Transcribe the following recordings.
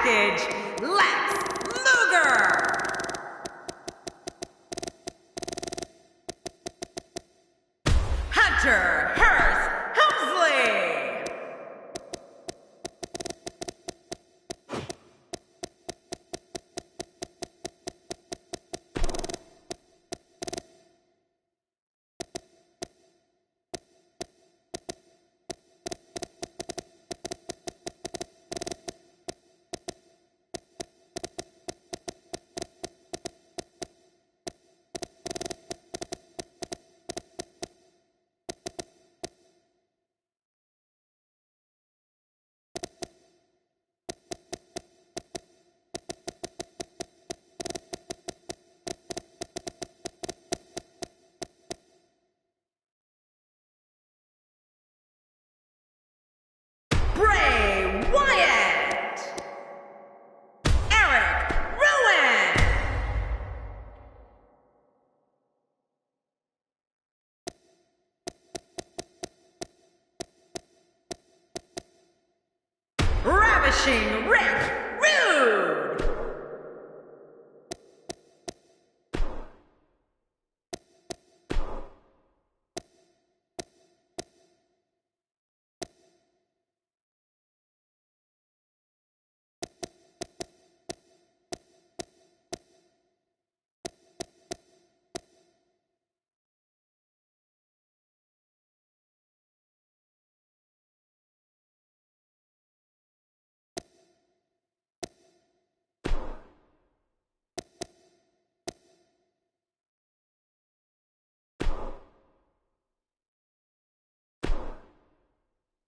package, Lex Luger. Hunter Hearst Helmsley. Ravishing Rick Rude.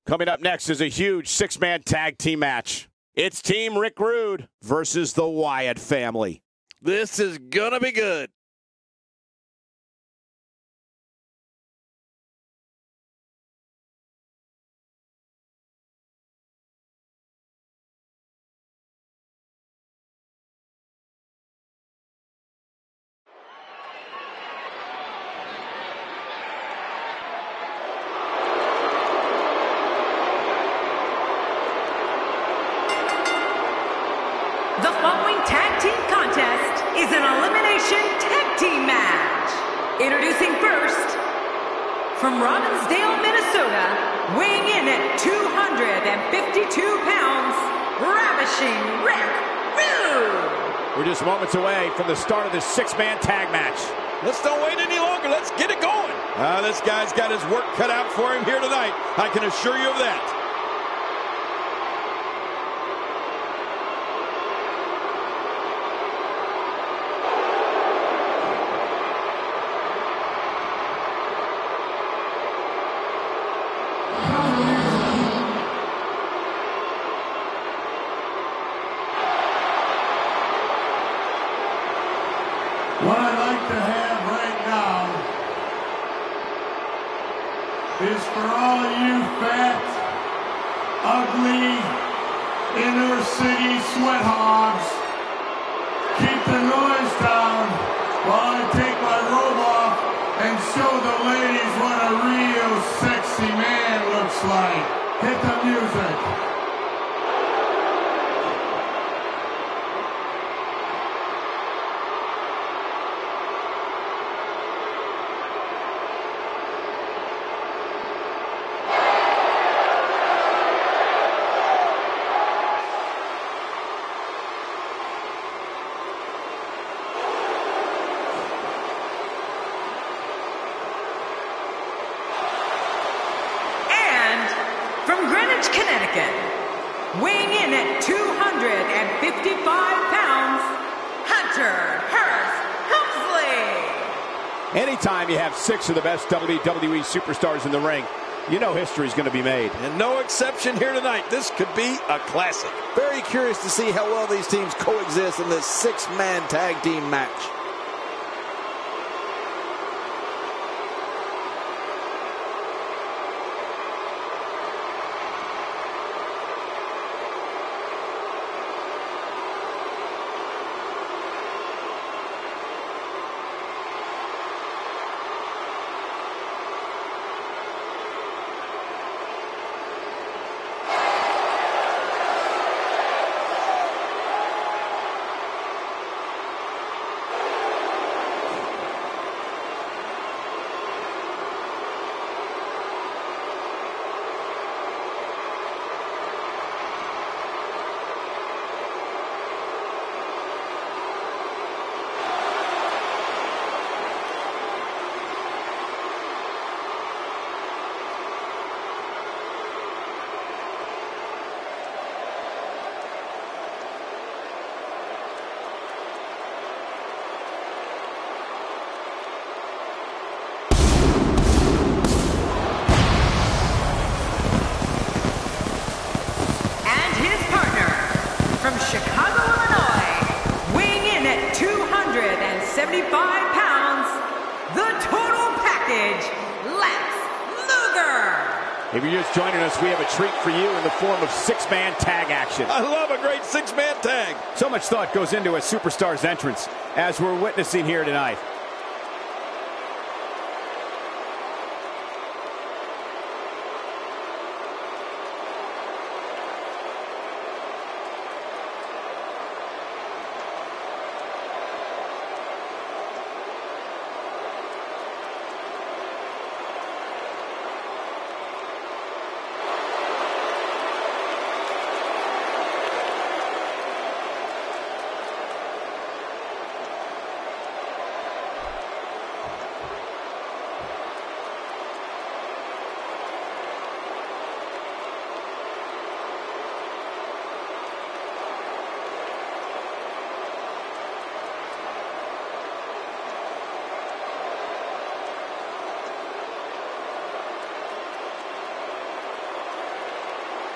Coming up next is a huge six-man tag team match. It's Team Rick Rude versus the Wyatt family. This is going to be good. The following tag team contest is an elimination tag team match. Introducing first, from Robbinsdale, Minnesota, weighing in at 252 pounds, Ravishing Rick Rude. We're just moments away from the start of this six-man tag match. Let's don't wait any longer. Let's get it going. This guy's got his work cut out for him here tonight. I can assure you of that. What I'd like to have right now is for all you fat, ugly, inner city sweat hogs, keep the noise down while I take my robe off and show the ladies what a real sexy man looks like. Hit the music. From Greenwich, Connecticut, weighing in at 255 pounds, Hunter Hearst Helmsley. Anytime you have six of the best WWE superstars in the ring, you know history's going to be made. And no exception here tonight. This could be a classic. Very curious to see how well these teams coexist in this six-man tag team match. If you're just joining us, we have a treat for you in the form of six-man tag action. I love a great six-man tag. So much thought goes into a superstar's entrance, as we're witnessing here tonight.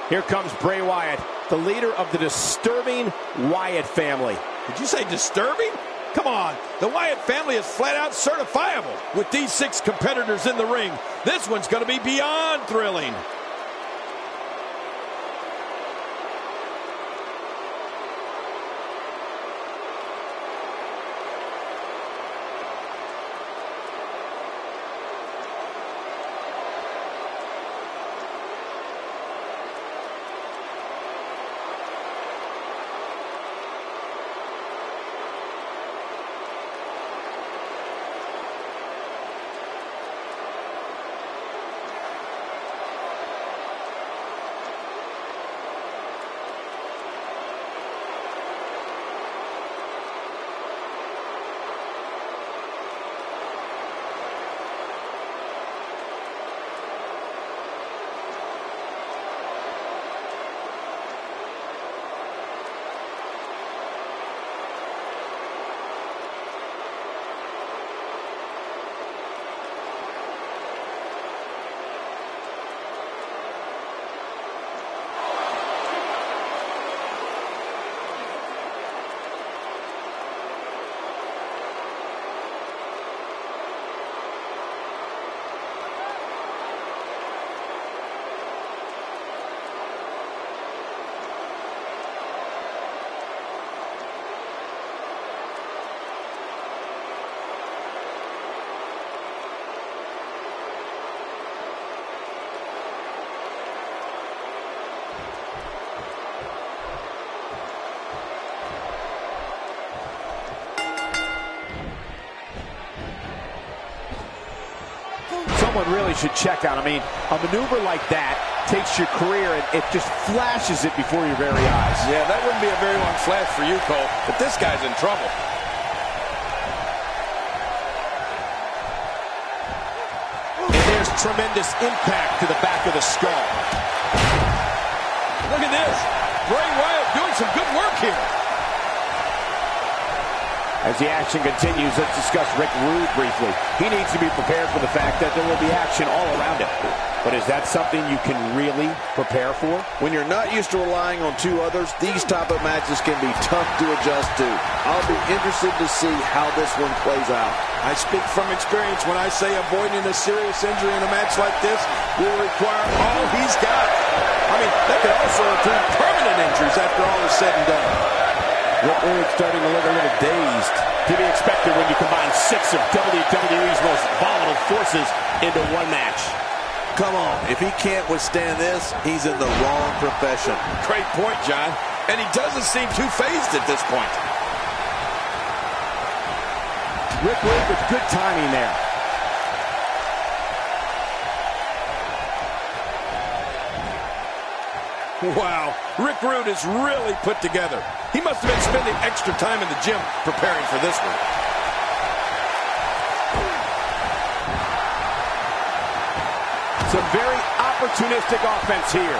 Here comes Bray Wyatt, the leader of the disturbing Wyatt family. Did you say disturbing? Come on, the Wyatt family is flat out certifiable. With these 6 competitors in the ring, this one's going to be beyond thrilling. Someone really should check out. I mean, a maneuver like that takes your career and it just flashes it before your very eyes. Yeah, that wouldn't be a very long flash for you, Cole, but this guy's in trouble. And there's tremendous impact to the back of the skull. Look at this. Bray Wyatt doing some good work here. As the action continues, let's discuss Rick Rude briefly. He needs to be prepared for the fact that there will be action all around him. But is that something you can really prepare for? When you're not used to relying on 2 others, these type of matches can be tough to adjust to. I'll be interested to see how this one plays out. I speak from experience when I say avoiding a serious injury in a match like this will require all he's got. I mean, that could also include permanent injuries after all is said and done. Rick Rude starting to look a little dazed. To be expected when you combine 6 of WWE's most volatile forces into one match. Come on, if he can't withstand this, he's in the wrong profession. Great point, John. And he doesn't seem too phased at this point. Rick Rude with good timing there. Wow, Rick Rude is really put together. He must have been spending extra time in the gym preparing for this one. Some very opportunistic offense here.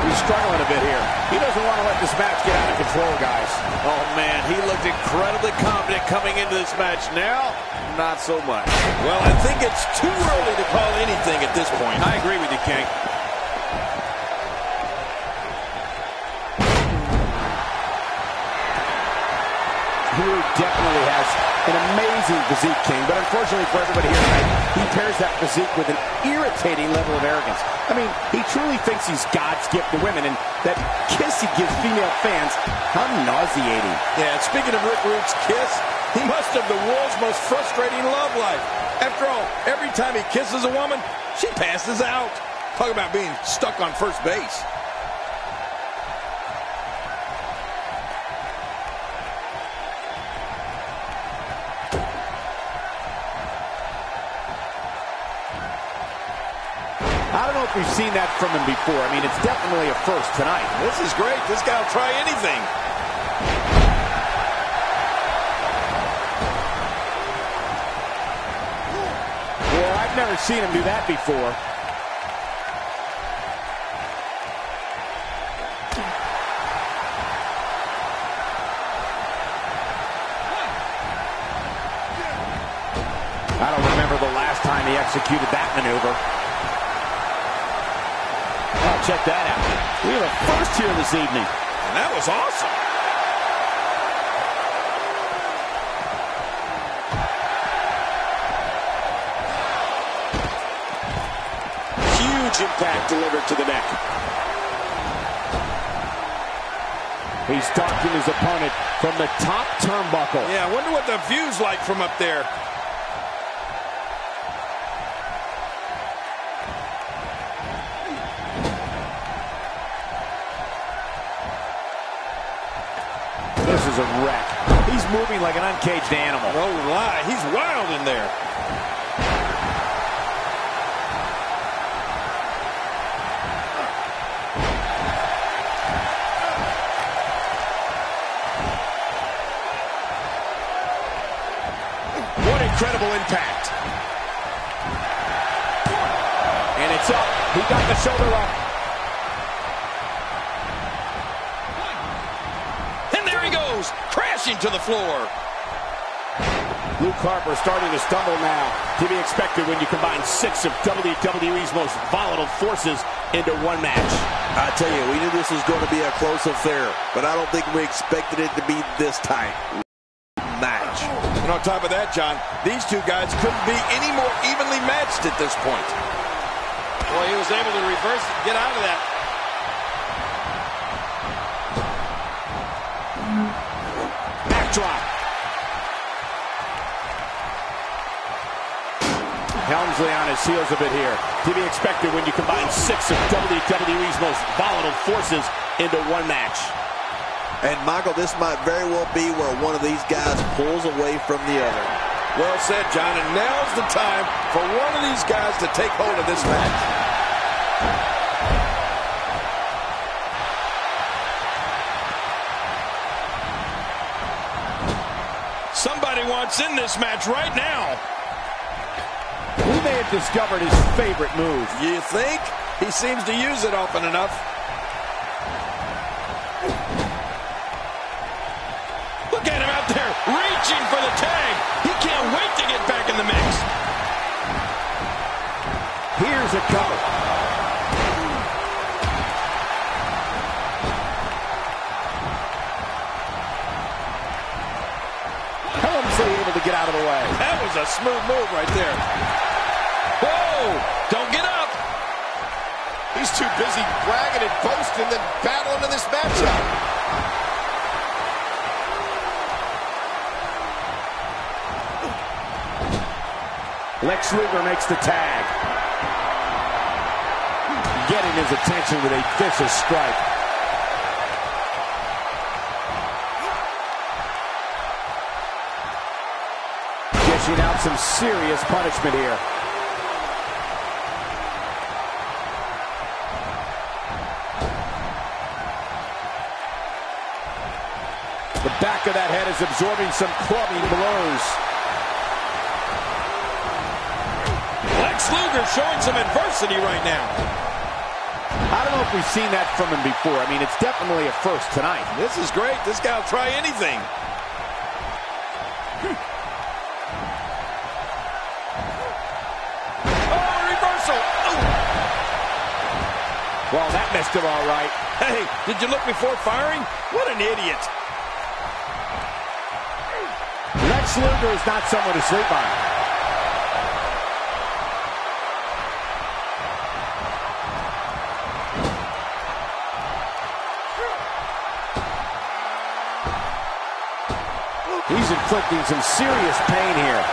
He's struggling a bit here. He doesn't want to let this match get out of control, guys. Oh, man, he looked incredibly confident coming into this match. Now, not so much. Well, I think it's too early to call anything at this point. I agree with you, King. Rude definitely has an amazing physique, King, but unfortunately for everybody here tonight, he pairs that physique with an irritating level of arrogance. I mean, he truly thinks he's God's gift to women, and that kiss he gives female fans, how nauseating. Yeah, and speaking of Rick Rude's kiss, he must have the world's most frustrating love life. After all, every time he kisses a woman, she passes out. Talk about being stuck on first base. I don't know if we've seen that from him before. I mean, it's definitely a first tonight. This is great. This guy will try anything. Well, I've never seen him do that before. I don't remember the last time he executed that maneuver. Oh, check that out. We have a first here this evening. And that was awesome. Huge impact delivered to the neck. He's stalking his opponent from the top turnbuckle. Yeah, I wonder what the view's like from up there. This is a wreck. He's moving like an uncaged animal. No lie, he's wild in there. What incredible impact. And it's up. He got the shoulder up. Crashing to the floor. Luke Harper starting to stumble now. To be expected when you combine 6 of WWE's most volatile forces into one match. I tell you, we knew this was going to be a close affair, but I don't think we expected it to be this tight. Match. And on top of that, John, these two guys couldn't be any more evenly matched at this point. Boy, he was able to reverse it and get out of that. Backdrop. Helmsley on his heels a bit here. To be expected when you combine 6 of WWE's most volatile forces into one match. And Michael, this might very well be where one of these guys pulls away from the other. Well said, John, and now's the time for one of these guys to take hold of this match. Somebody wants in this match right now. We may have discovered his favorite move. You think? He seems to use it often enough. Look at him out there reaching for the tag. He can't wait to get back in the mix. Here's a cover. Helmsley able to get out of the way. That was a smooth move right there. Whoa! Don't get up! He's too busy bragging and boasting than battling in this matchup. Lex Luger makes the tag. Getting his attention with a vicious strike. Dishing out some serious punishment here. The back of that head is absorbing some clubbing blows. Lex Luger showing some adversity right now. I don't know if we've seen that from him before. I mean, it's definitely a first tonight. This is great. This guy will try anything. Oh, reversal. Oh. Well, that missed him all right. Hey, did you look before firing? What an idiot. Lex Luger is not someone to sleep on. He's inflicting some serious pain here.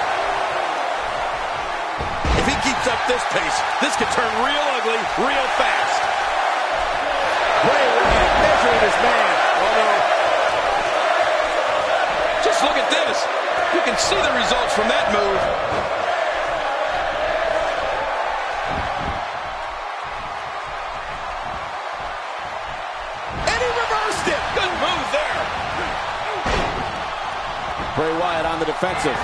If he keeps up this pace, this could turn real ugly real fast. Bray Wyatt measuring his man. Oh, no. Just look at this. You can see the results from that move. And he reversed it. Good move there. Bray Wyatt on the defensive.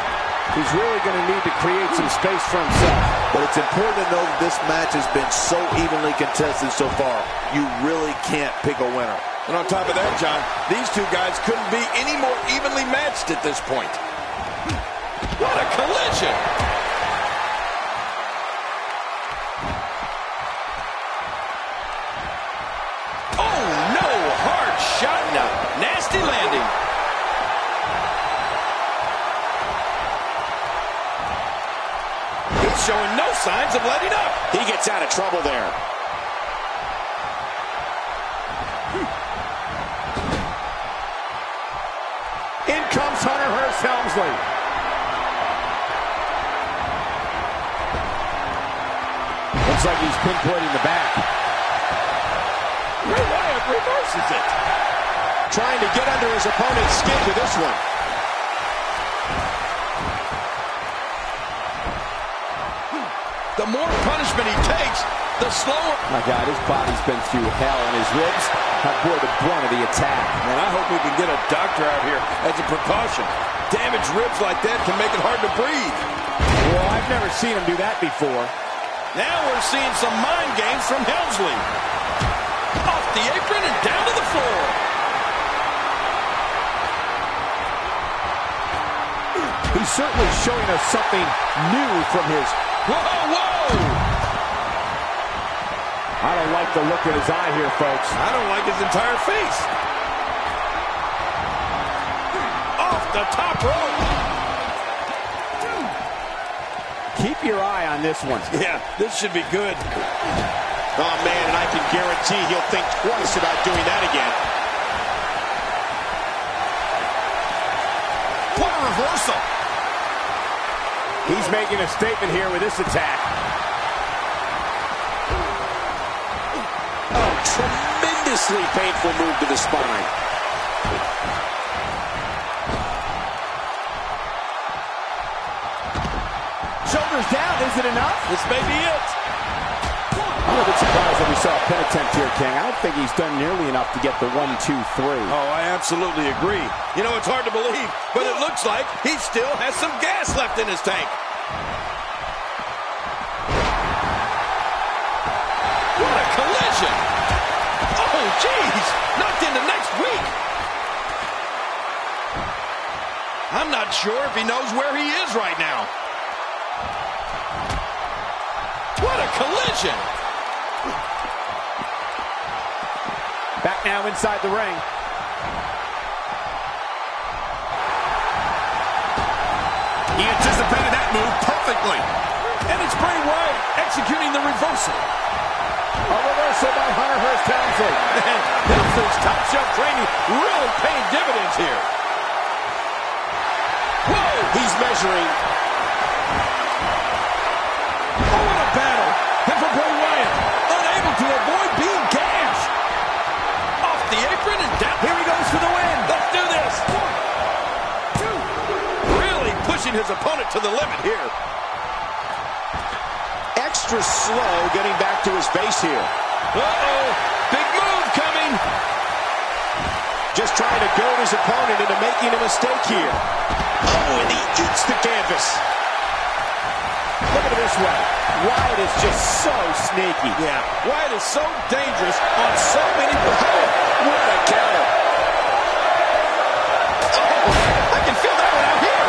He's really going to need to create some space for himself. But it's important to know that this match has been so evenly contested so far. You really can't pick a winner. And on top of that, John, these two guys couldn't be any more evenly matched at this point. What a collision! Oh, no! Hard shot and a nasty landing. He's showing no signs of letting up. He gets out of trouble there. In comes Hunter Hearst Helmsley. Looks like he's pinpointing the back. Bray Wyatt reverses it. Trying to get under his opponent's skin with this one. The more punishment he takes, the slower. My God, his body's been through hell, and his ribs have bore the brunt of the attack. And I hope we can get a doctor out here as a precaution. Damaged ribs like that can make it hard to breathe. Well, I've never seen him do that before. Now we're seeing some mind games from Helmsley. Off the apron and down to the floor. He's certainly showing us something new from his... Whoa, whoa! I don't like the look in his eye here, folks. I don't like his entire face. Off the top rope. Keep your eye on this one. Yeah, this should be good. Oh, man, and I can guarantee he'll think twice about doing that again. What a reversal. He's making a statement here with this attack. Oh, tremendously painful move to the spine. Shoulders down, is it enough? This may be it. I'm a bit surprised that we saw a pin attempt here, King. I don't think he's done nearly enough to get the 1, 2, 3. Oh, I absolutely agree. You know, it's hard to believe, but it looks like he still has some gas left in his tank. What a collision. Oh, geez. Knocked into next week. I'm not sure if he knows where he is right now. What a collision. Back now inside the ring. He anticipated that move perfectly. And it's Bray Wyatt executing the reversal. A reversal by Hunter Hearst Helmsley. And Helmsley's top shelf training really paying dividends here. Whoa! He's measuring. Oh, what a battle. And for Bray Wyatt, unable to avoid being gashed. Off the apron and down. Here he goes for the win. Let's do this. 1, 2. Really pushing his opponent to the limit here. Extra slow getting back to his base here. Uh-oh. Big move coming. Just trying to goad his opponent into making a mistake here. Oh, and he eats the canvas. Look at it this way. Wyatt is just so sneaky. Yeah, Wyatt is so dangerous on so many levels. What a counter. Oh, I can feel that one out here.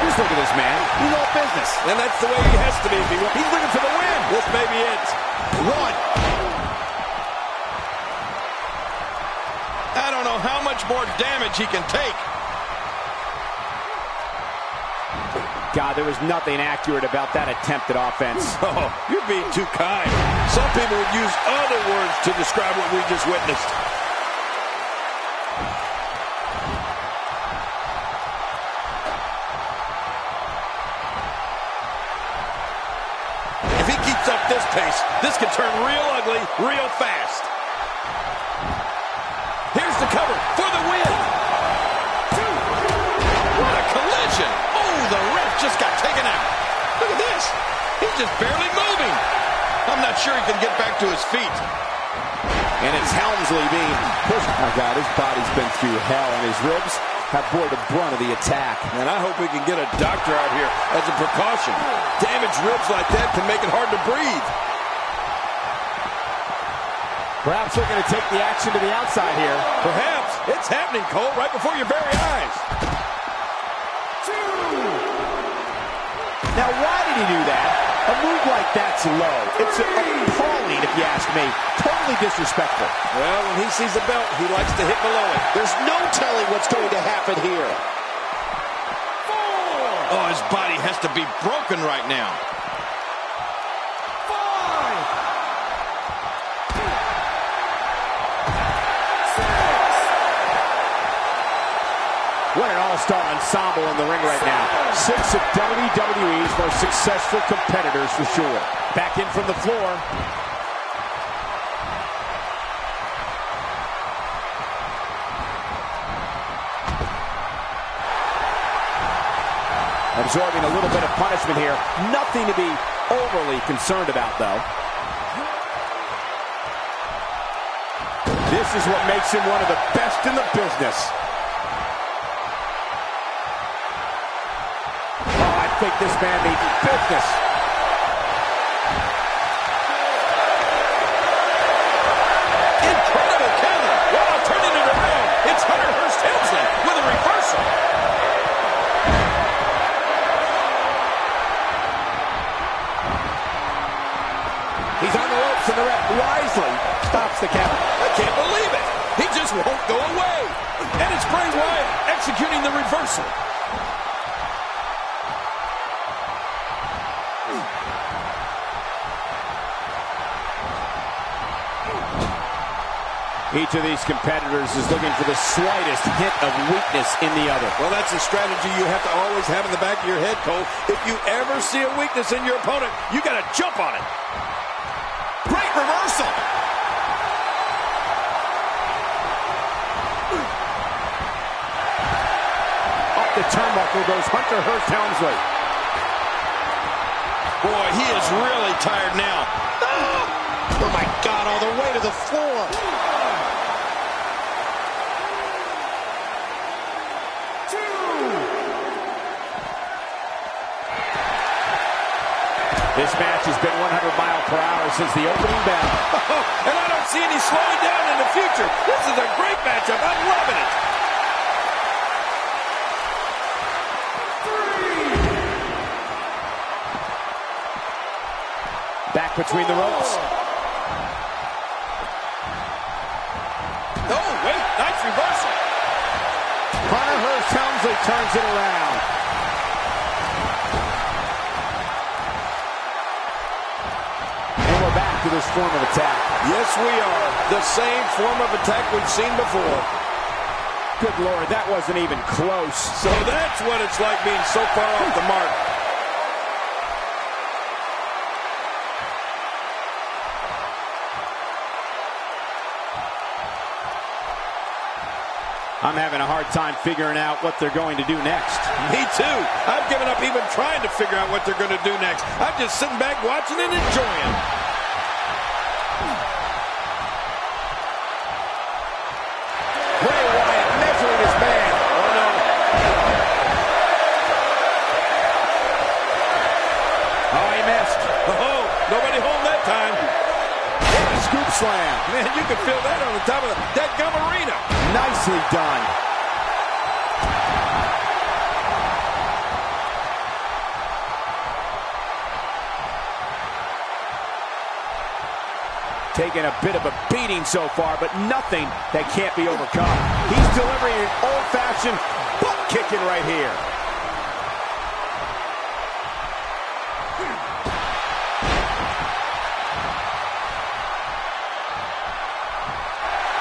Just look at this man. He's all business. And that's the way he has to be if he wants. He's looking for the win. This may be it. 1. I don't know how much more damage he can take. God, there was nothing accurate about that attempt at offense. Oh, you're being too kind. Some people would use other words to describe what we just witnessed. If he keeps up this pace, this could turn real ugly real fast. Here's the cover for the win. What a collision. Oh, the ref just got taken out. Look at this. He's just barely moving. I'm not sure he can get back to his feet. And it's Helmsley being pushed. Oh, God, his body's been through hell, and his ribs have bore the brunt of the attack. And I hope we can get a doctor out here as a precaution. Damaged ribs like that can make it hard to breathe. Perhaps they're going to take the action to the outside here. Perhaps. It's happening, Cole, right before your very eyes. Now, why did he do that? A move like that's low. It's appalling, if you ask me. Totally disrespectful. Well, when he sees the belt, he likes to hit below it. There's no telling what's going to happen here. Oh, his body has to be broken right now. What an all-star ensemble in the ring right now. 6 of WWE's most successful competitors for sure. Back in from the floor. Absorbing a little bit of punishment here. Nothing to be overly concerned about, though. This is what makes him one of the best in the business. I think this man means business. Incredible counter. While turning it around, it's Hunter Hearst Helmsley with a reversal. He's on the ropes, and the ref wisely stops the count. I can't believe it. He just won't go away. And it's Bray Wyatt executing the reversal. Each of these competitors is looking for the slightest hint of weakness in the other. Well, that's a strategy you have to always have in the back of your head, Cole. If you ever see a weakness in your opponent, you got to jump on it. Great reversal. Up the turnbuckle goes Hunter Hearst Helmsley. Boy, he is really tired now. Oh, my God, all the way to the floor. This match has been 100 miles per hour since the opening bell. And I don't see any slowing down in the future. This is a great matchup. I'm loving it. Back between the ropes. Oh, wait. Nice reversal. Hunter Hearst Helmsley turns it around. To this form of attack. Yes, we are. The same form of attack we've seen before. Good Lord, that wasn't even close. So that's what it's like being so far off the mark. I'm having a hard time figuring out what they're going to do next. Me too. I've given up even trying to figure out what they're going to do next. I'm just sitting back watching and enjoying. Bray Wyatt measuring his man. Oh, no. Oh, he missed. Oh, nobody home that time. What a scoop slam. Man, you can feel that on the top of that gum arena. Nicely done. taking a bit of a beating so far, but nothing that can't be overcome. He's delivering an old-fashioned butt kicking right here.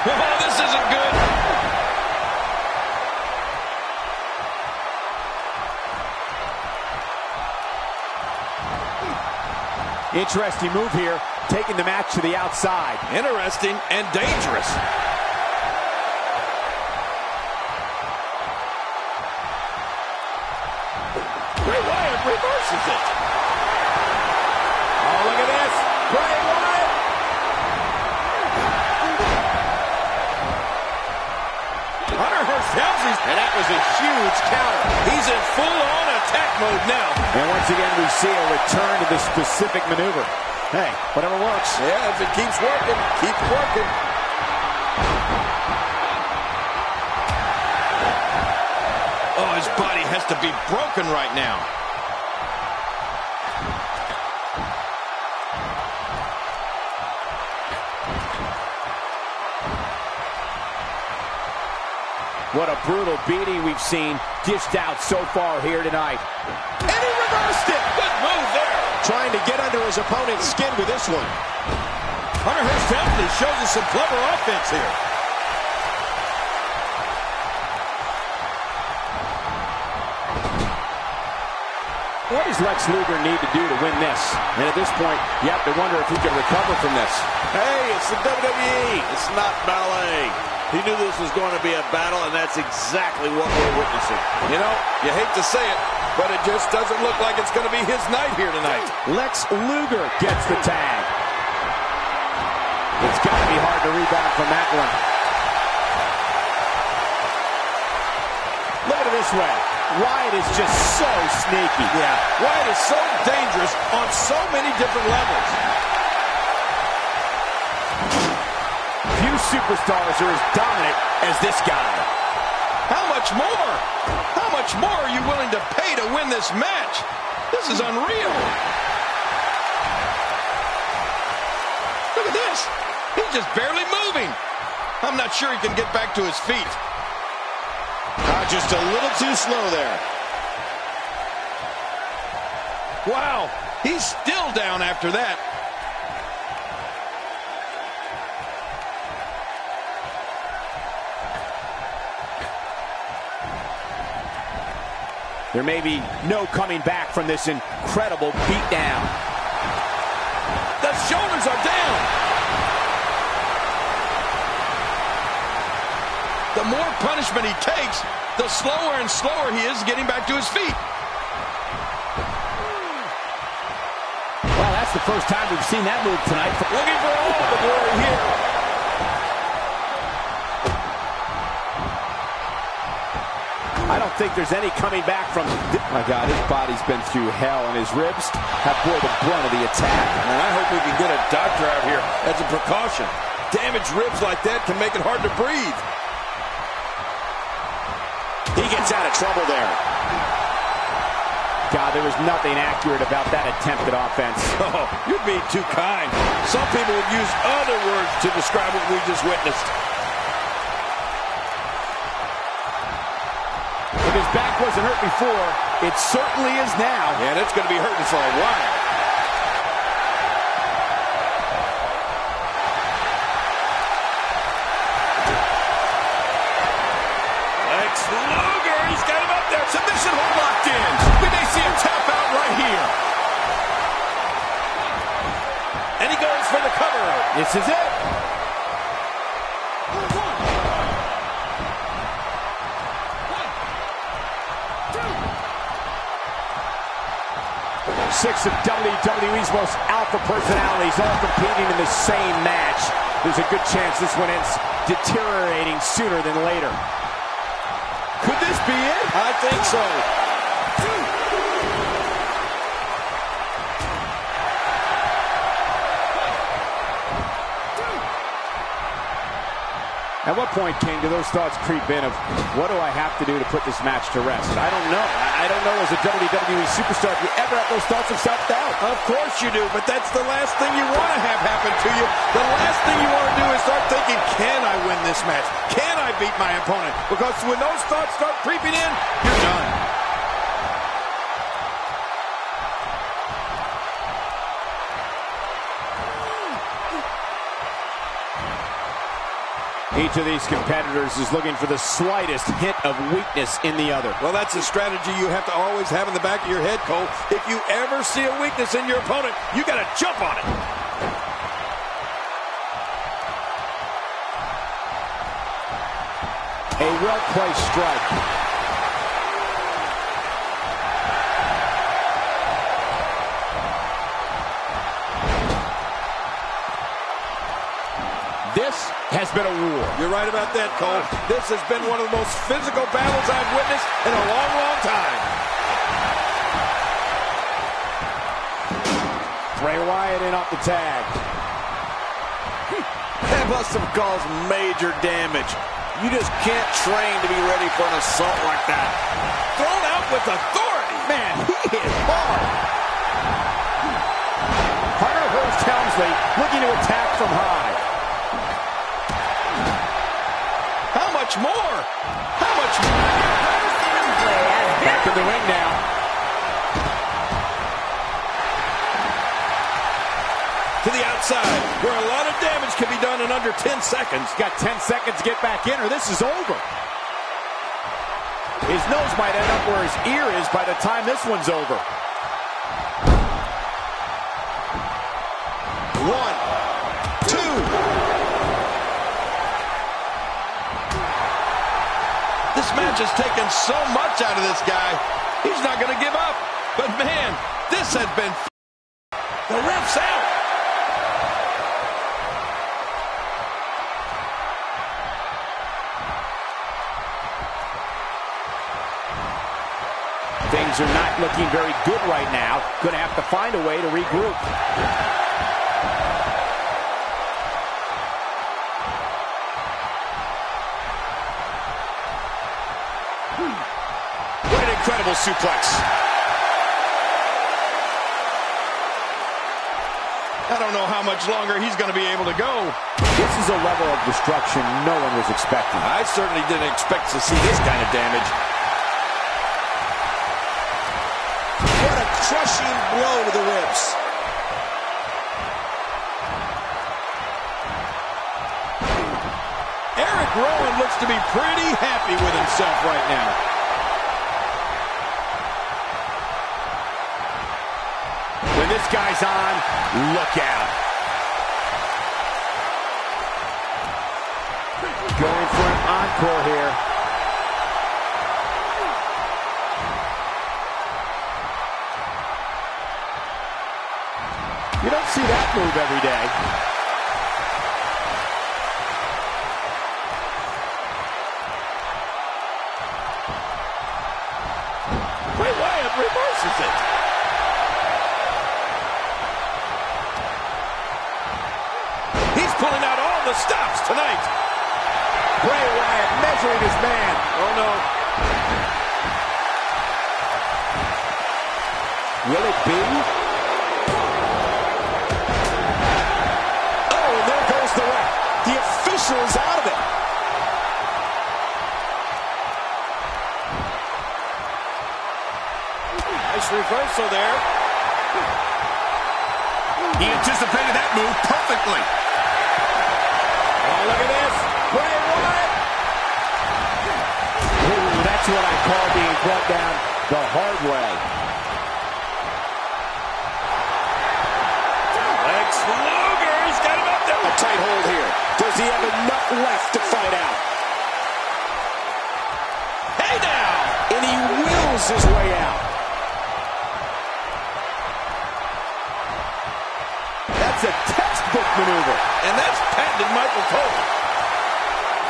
Oh, this isn't good. Interesting move here, taking the match to the outside. Interesting and dangerous. Bray Wyatt reverses it. Oh, look at this. Bray Wyatt. Hunter Hearst Helmsley, and that was a huge counter. He's in full-on attack mode now. And once again, we see a return to this specific maneuver. Hey, whatever works. Yeah, if it keeps working, keep working. Oh, his body has to be broken right now. What a brutal beating we've seen dished out so far here tonight. And he reversed it. Good move there. Trying to get under his opponent's skin with this one. Hunter Hearst Helmsley shows us some clever offense here. What does Lex Luger need to do to win this? And at this point, you have to wonder if he can recover from this. Hey, it's the WWE. It's not ballet. He knew this was going to be a battle, and that's exactly what we're witnessing. You know, you hate to say it, but it just doesn't look like it's going to be his night here tonight. Lex Luger gets the tag. It's got to be hard to rebound from that one. Look at it this way. Wyatt is just so sneaky. Yeah, Wyatt is so dangerous on so many different levels. Few superstars are as dominant as this guy. How much more? How much more are you willing to pay to win this match? This is unreal. Look at this. He's just barely moving. I'm not sure he can get back to his feet. Just a little too slow there. Wow, he's still down after that. There may be no coming back from this incredible beatdown. The shoulders are down. The more punishment he takes, the slower and slower he is getting back to his feet. Well, that's the first time we've seen that move tonight. Looking for all the glory here. I don't think there's any coming back from... My God, his body's been through hell, and his ribs have bore the brunt of the attack. And I hope we can get a doctor out here as a precaution. Damaged ribs like that can make it hard to breathe. He gets out of trouble there. God, there was nothing accurate about that attempted offense. Oh, you're being too kind. Some people would use other words to describe what we just witnessed. If his back wasn't hurt before, it certainly is now. Yeah, it's going to be hurting for a while. Lex Luger, he's got him up there. Submission hold locked in. We may see him tap out right here. And he goes for the cover. This is it. Six of WWE's most alpha personalities all competing in the same match. There's a good chance this one ends deteriorating sooner than later. Could this be it? I think so. At what point, King, do those thoughts creep in of what do I have to do to put this match to rest? I don't know. I don't know as a WWE superstar if you ever have those thoughts of self-doubt. Of course you do, but that's the last thing you want to have happen to you. The last thing you want to do is start thinking, can I win this match? Can I beat my opponent? Because when those thoughts start creeping in, you're done. Each of these competitors is looking for the slightest hint of weakness in the other. Well, that's a strategy you have to always have in the back of your head, Cole. If you ever see a weakness in your opponent, you got to jump on it. A well-placed strike. This has been a war. You're right about that, Cole. This has been one of the most physical battles I've witnessed in a long, long time. Bray Wyatt in off the tag. That must have caused major damage. You just can't train to be ready for an assault like that. Thrown out with authority. Man, he hit hard. Hunter Hearst Helmsley looking to attack from high. How much more? How much more? Back in the ring now. To the outside, where a lot of damage can be done in under 10 seconds. Got 10 seconds to get back in, or this is over. His nose might end up where his ear is by the time this one's over. 1, 2. This match has taken so much out of this guy. He's not going to give up. But man, this has been... The ref's out. Things are not looking very good right now. Going to have to find a way to regroup. What an incredible suplex. I don't know how much longer he's going to be able to go. This is a level of destruction no one was expecting. I certainly didn't expect to see this kind of damage. What a crushing blow to the ribs. Eric Rowan looks to be pretty happy with himself right now. When this guy's on, look out. Going for an encore here. You don't see that move every day. Bray Wyatt reverses it. He's pulling out all the stops tonight. Bray Wyatt measuring his man. Oh, no. Will it be? The official is out of it. Nice reversal there. He anticipated that move perfectly. Oh, look at this. Bray Wyatt. Ooh, that's what I call being brought down the hard way. Lex Luger, he's got him up there. A tight hold here. Does he have enough left to fight out? Hey now! And he wills his way out. That's a textbook maneuver. And that's patented Michael Cole.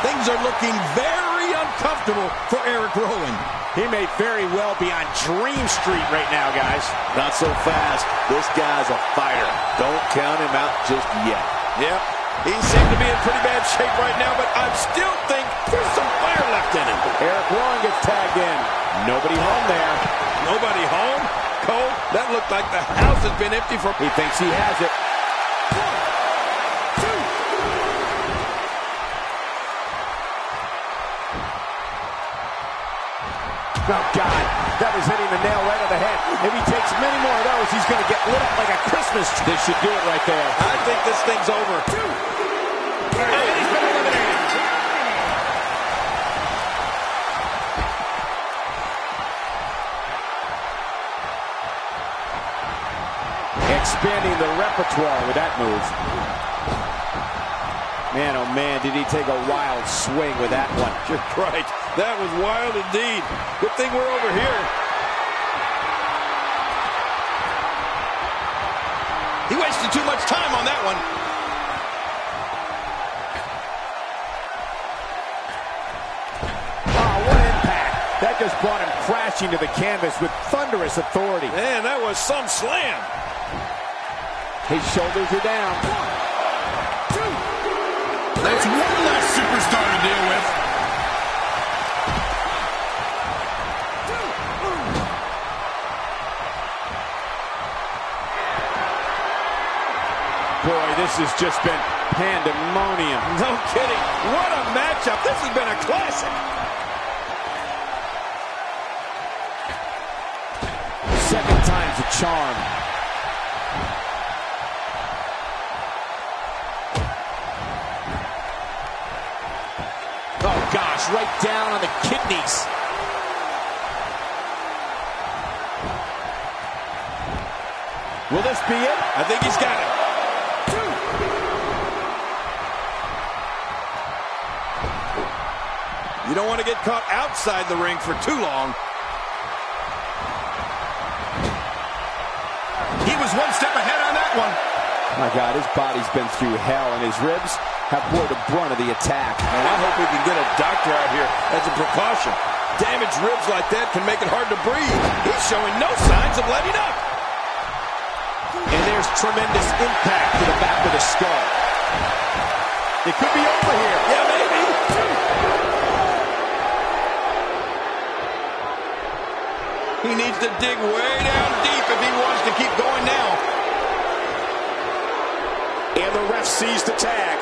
Things are looking very uncomfortable for Eric Rowan. He may very well be on Dream Street right now, guys. Not so fast. This guy's a fighter. Don't count him out just yet. Yep. He seemed to be in pretty bad shape right now, but I still think there's some fire left in him. Eric Rowan gets tagged in. Nobody home there. Nobody home? Cole, that looked like the house has been empty for... He thinks he has it. Oh, God. That was hitting the nail right on the head. If he takes many more of those, he's going to get lit up like a Christmas tree. This should do it right there. I think this thing's over. And he's been eliminated. Expanding the repertoire with that move. Man, oh man, did he take a wild swing with that one. You're right. That was wild indeed. Good thing we're over here. He wasted too much time on that one. Oh, what impact. That just brought him crashing to the canvas with thunderous authority. Man, that was some slam. His shoulders are down. That's one less superstar to deal with. Boy, this has just been pandemonium. No kidding. What a matchup. This has been a classic. Second time's a charm. Oh, gosh, right down on the kidneys. Will this be it? I think he's got it. You don't want to get caught outside the ring for too long. He was one step ahead on that one. My God, his body's been through hell, and his ribs have bore the brunt of the attack. And I hope we can get a doctor out here as a precaution. Damaged ribs like that can make it hard to breathe. He's showing no signs of letting up. And there's tremendous impact to the back of the skull. It could be over here. Yeah, maybe. He needs to dig way down deep if he wants to keep going now. And the ref sees the tag.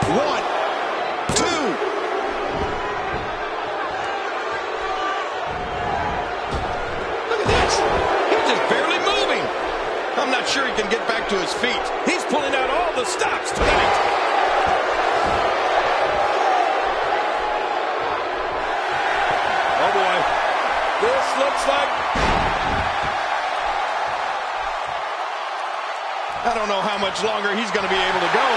One, two. Look at this. He's just barely moving. I'm not sure he can get back to his feet. He's pulling out all the stops tonight. Oh, boy. This looks like... I don't know how much longer he's going to be able to go.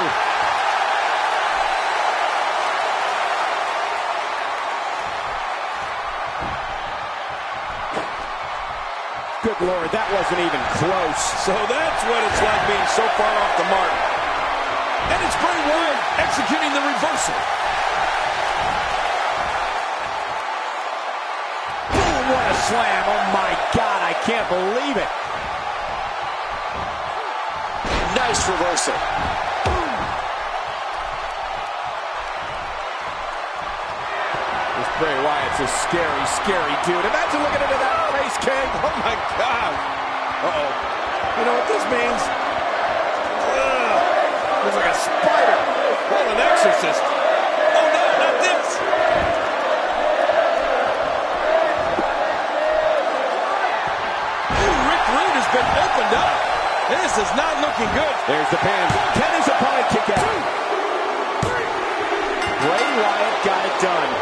Good Lord, that wasn't even close. So that's what it's like being so far off the mark. And it's Bray Wyatt executing the reversal. Boom, what a slam. Oh, my God, I can't believe it. Nice reversal. This Bray Wyatt's a scary, scary dude. Imagine looking into that face, King. Oh, my God. Uh-oh. You know what this means? Looks like a spider. Well, an exorcist. Oh, no, not this. Ooh, Rick Rude has been opened up. This is not looking good. There's the pin. Can his opponent kick out? Bray Wyatt got it done.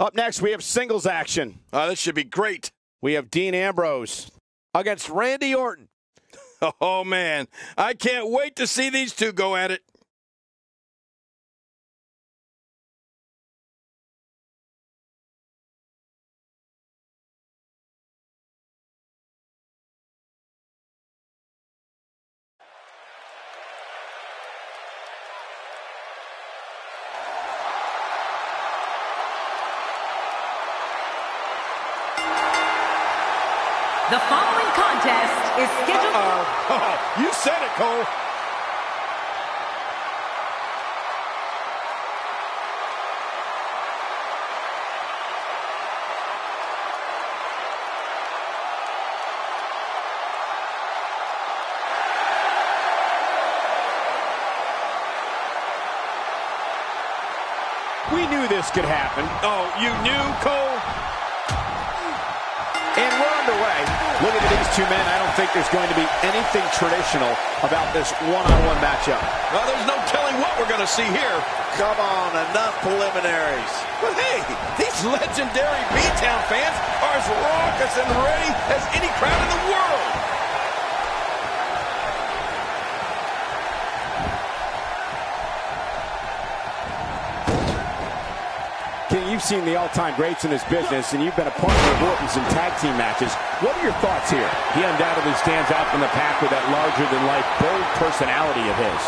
Up next, we have singles action. This should be great. We have Dean Ambrose Against Randy Orton. Oh, man. I can't wait to see these two go at it. The following contest is scheduled. You said it, Cole. We knew this could happen. Oh, you knew, Cole? And we're underway. Looking at these two men, I don't think there's going to be anything traditional about this one-on-one matchup. Well, there's no telling what we're going to see here. Come on, enough preliminaries. But hey, these legendary B-Town fans are as raucous and ready as any crowd in the world. King, you've seen the all-time greats in this business, and you've been a partner of Orton's in tag team matches. What are your thoughts here? He undoubtedly stands out from the pack with that larger-than-life, bold personality of his.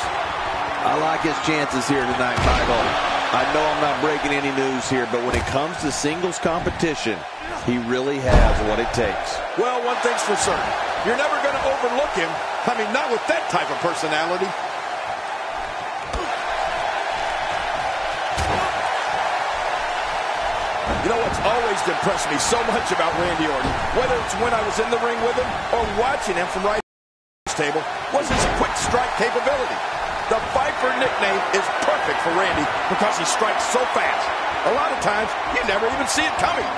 I like his chances here tonight, Michael. I know I'm not breaking any news here, but when it comes to singles competition, he really has what it takes. Well, one thing's for certain. You're never going to overlook him. I mean, not with that type of personality. You know what's always impressed me so much about Randy Orton, whether it's when I was in the ring with him or watching him from right at the table, was his quick strike capability. The Viper nickname is perfect for Randy because he strikes so fast. A lot of times, you never even see it coming.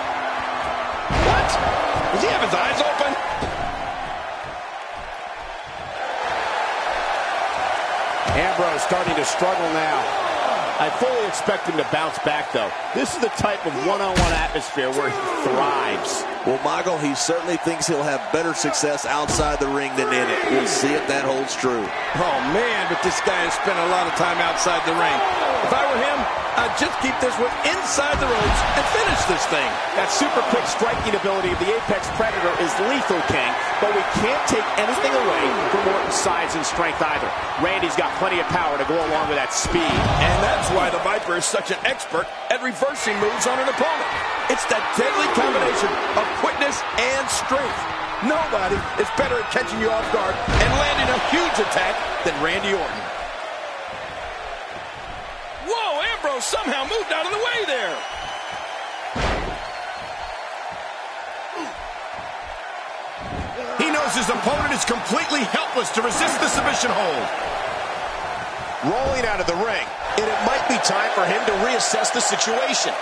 What? Does he have his eyes open? Ambrose starting to struggle now. I fully expect him to bounce back, though. This is the type of one-on-one atmosphere where he thrives. Well, Michael, he certainly thinks he'll have better success outside the ring than in it. We'll see if that holds true. Oh, man, but this guy has spent a lot of time outside the ring. If I were him, I'd just keep this one inside the ropes and finish this thing. That super quick striking ability of the Apex Predator is lethal, King, but we can't take anything away from Orton's size and strength either. Randy's got plenty of power to go along with that speed. And that's why the Viper is such an expert at reversing moves on an opponent. It's that deadly combination of quickness and strength. Nobody is better at catching you off guard and landing a huge attack than Randy Orton. Whoa, Ambrose somehow moved out of the way there. He knows his opponent is completely helpless to resist the submission hold. Rolling out of the ring, and it might be time for him to reassess the situation.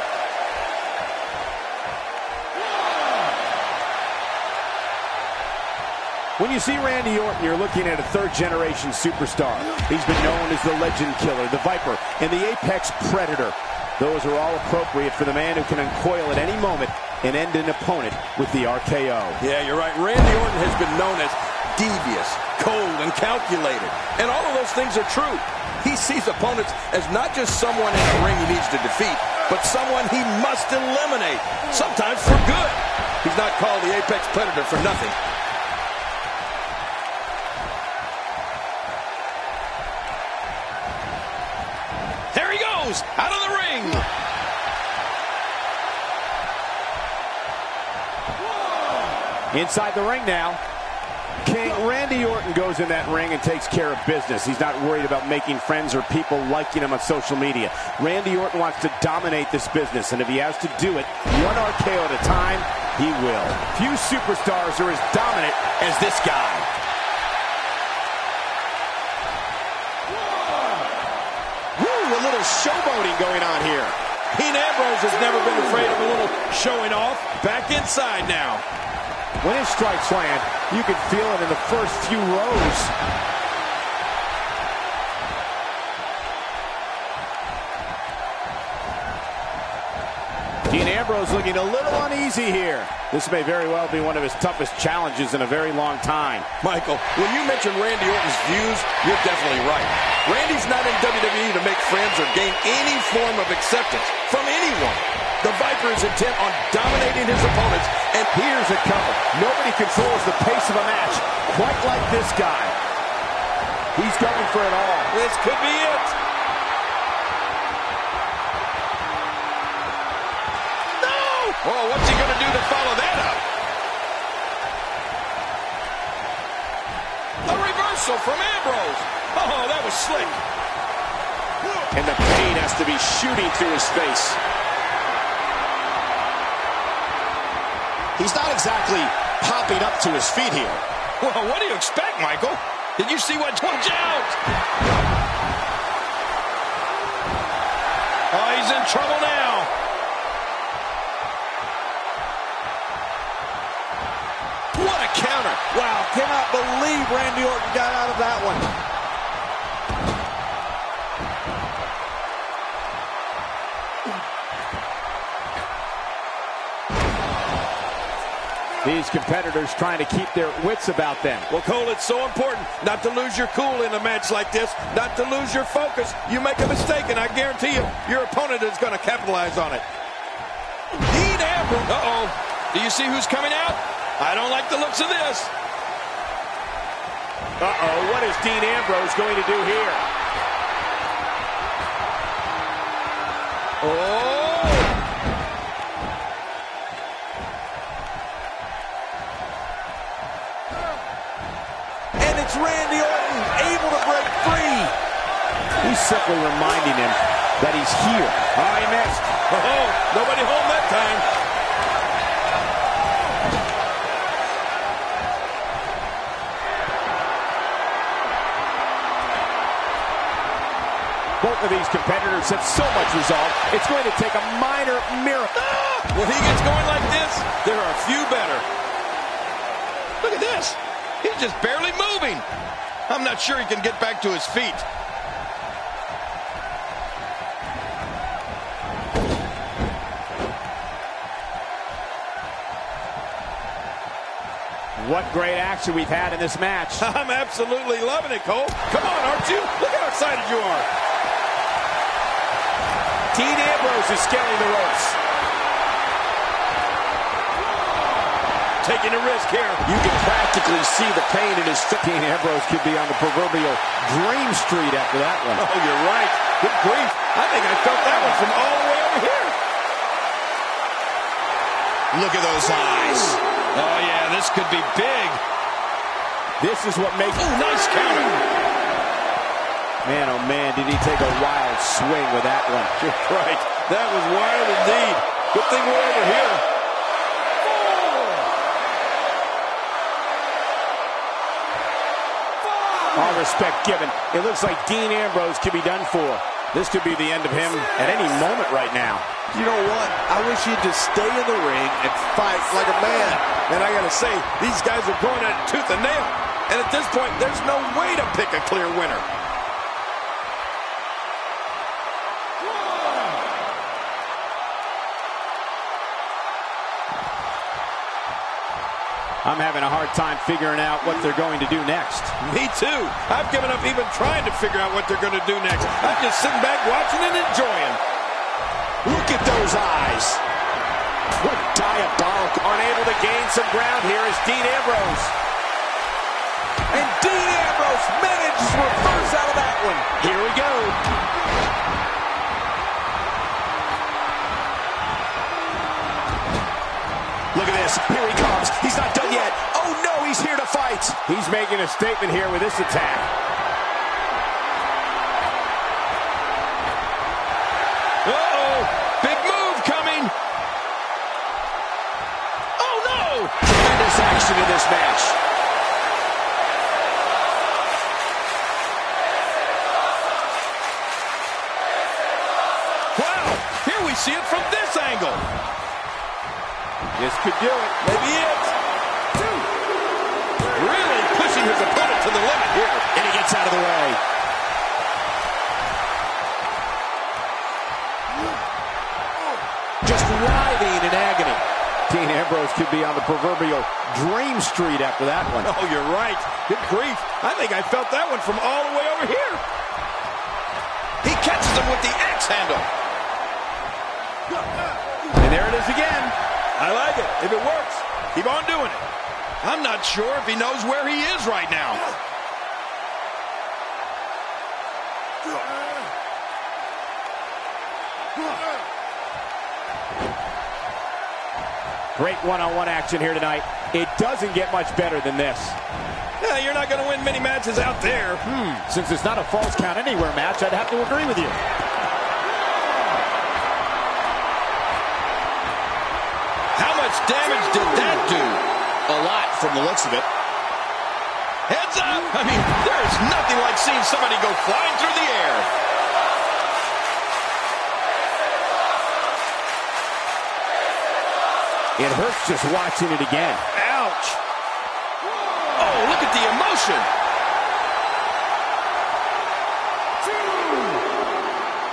When you see Randy Orton, you're looking at a third-generation superstar. He's been known as the Legend Killer, the Viper, and the Apex Predator. Those are all appropriate for the man who can uncoil at any moment and end an opponent with the RKO. Yeah, you're right. Randy Orton has been known as devious, cold, and calculated. And all of those things are true. He sees opponents as not just someone in the ring he needs to defeat, but someone he must eliminate, sometimes for good. He's not called the Apex Predator for nothing. There he goes, out of the ring. Inside the ring now. King, Randy Orton goes in that ring and takes care of business. He's not worried about making friends or people liking him on social media. Randy Orton wants to dominate this business, and if he has to do it one RKO at a time, he will. Few superstars are as dominant as this guy. Woo, a little showboating going on here. Dean Ambrose has never been afraid of a little showing off. Back inside now. When his strikes land, you can feel it in the first few rows. Dean Ambrose looking a little uneasy here. This may very well be one of his toughest challenges in a very long time. Michael, when you mention Randy Orton's views, you're definitely right. Randy's not in WWE to make friends or gain any form of acceptance from anyone. The Viper is intent on dominating his opponents, and here's a cover. Nobody controls the pace of a match quite like this guy. He's going for it all. This could be it. Oh, what's he going to do to follow that up? A reversal from Ambrose. Oh, that was slick. And the pain has to be shooting through his face. He's not exactly popping up to his feet here. Well, what do you expect, Michael? Did you see what? Watch out! Oh, he's in trouble now. What a counter. Wow, cannot believe Randy Orton got out of that one. These competitors trying to keep their wits about them. Well, Cole, it's so important not to lose your cool in a match like this, not to lose your focus. You make a mistake, and I guarantee you, your opponent is going to capitalize on it. Dean Ambrose. Uh-oh. Do you see who's coming out? I don't like the looks of this. Uh-oh, what is Dean Ambrose going to do here? Oh! And it's Randy Orton able to break free. He's simply reminding him that he's here. Oh, he missed. Oh, nobody home that time. Both of these competitors have so much resolve, it's going to take a minor miracle. When he gets going like this, there are a few better. Look at this. He's just barely moving. I'm not sure he can get back to his feet. What great action we've had in this match. I'm absolutely loving it, Cole. Come on, aren't you? Look how excited you are. Dean Ambrose is scaling the ropes. Taking a risk here. You can practically see the pain in his face. Dean Ambrose could be on the proverbial dream street after that one. Oh, you're right. Good grief. I think I felt that one from all the way over here. Look at those eyes. Oh, yeah, this could be big. This is what makes... Ooh, nice counter. Man, oh man, did he take a wild swing with that one. You're right. That was wild indeed. Good thing we're over here. All respect given. It looks like Dean Ambrose could be done for. This could be the end of him at any moment right now. You know what? I wish he'd just stay in the ring and fight like a man. And I got to say, these guys are going at it tooth and nail. And at this point, there's no way to pick a clear winner. I'm having a hard time figuring out what they're going to do next. Me too. I've given up even trying to figure out what they're going to do next. I'm just sitting back watching and enjoying. Look at those eyes. What diabolical. Unable to gain some ground here is Dean Ambrose. And Dean Ambrose manages to reverse out of that one. Here we go. Look at this. Here he comes. He's not done yet. Oh, no, he's here to fight. He's making a statement here with this attack. Uh-oh. Big move coming. Oh, no. Tremendous action in this match. Wow. Here we see it from this angle. This could do it. Maybe it. Really pushing his opponent to the limit here. And he gets out of the way. just writhing in agony. Dean Ambrose could be on the proverbial dream street after that one. Oh, you're right. Good grief. I think I felt that one from all the way over here. He catches him with the axe handle. And there it is again. I like it. If it works, keep on doing it. I'm not sure if he knows where he is right now. Great one-on-one action here tonight. It doesn't get much better than this. Yeah, you're not going to win many matches out there. Since it's not a falls count anywhere match, I'd have to agree with you. How much damage did that do? A lot from the looks of it. Heads up! I mean, there is nothing like seeing somebody go flying through the air. It hurts just watching it again. Ouch! Oh, look at the emotion!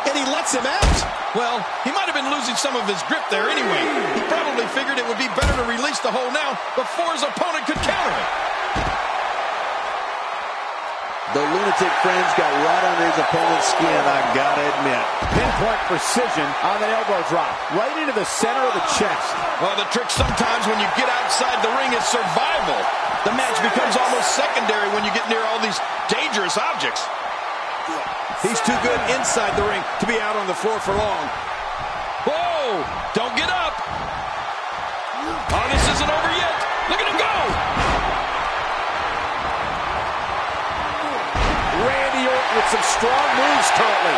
And he lets him out. Well, he might have been losing some of his grip there anyway. He probably figured it would be better to release the hold now before his opponent could counter it. The lunatic friends got right under his opponent's skin, I gotta admit. Pinpoint precision on that elbow drop. Right into the center of the chest. Well, the trick sometimes when you get outside the ring is survival. The match becomes almost secondary when you get near all these dangerous objects. He's too good inside the ring to be out on the floor for long. Whoa! Don't get up! Oh, this isn't over yet. Look at him go! Randy Orton with some strong moves currently.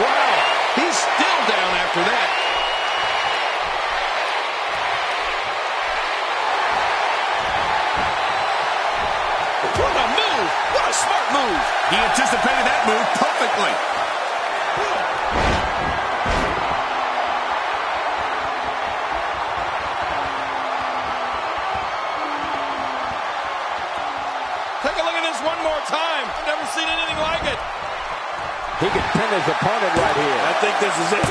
Wow, he's still down after that. What a move! What a smart move! He anticipated that move perfectly. Take a look at this one more time. I've never seen anything like it. He could pin his opponent right here. I think this is it.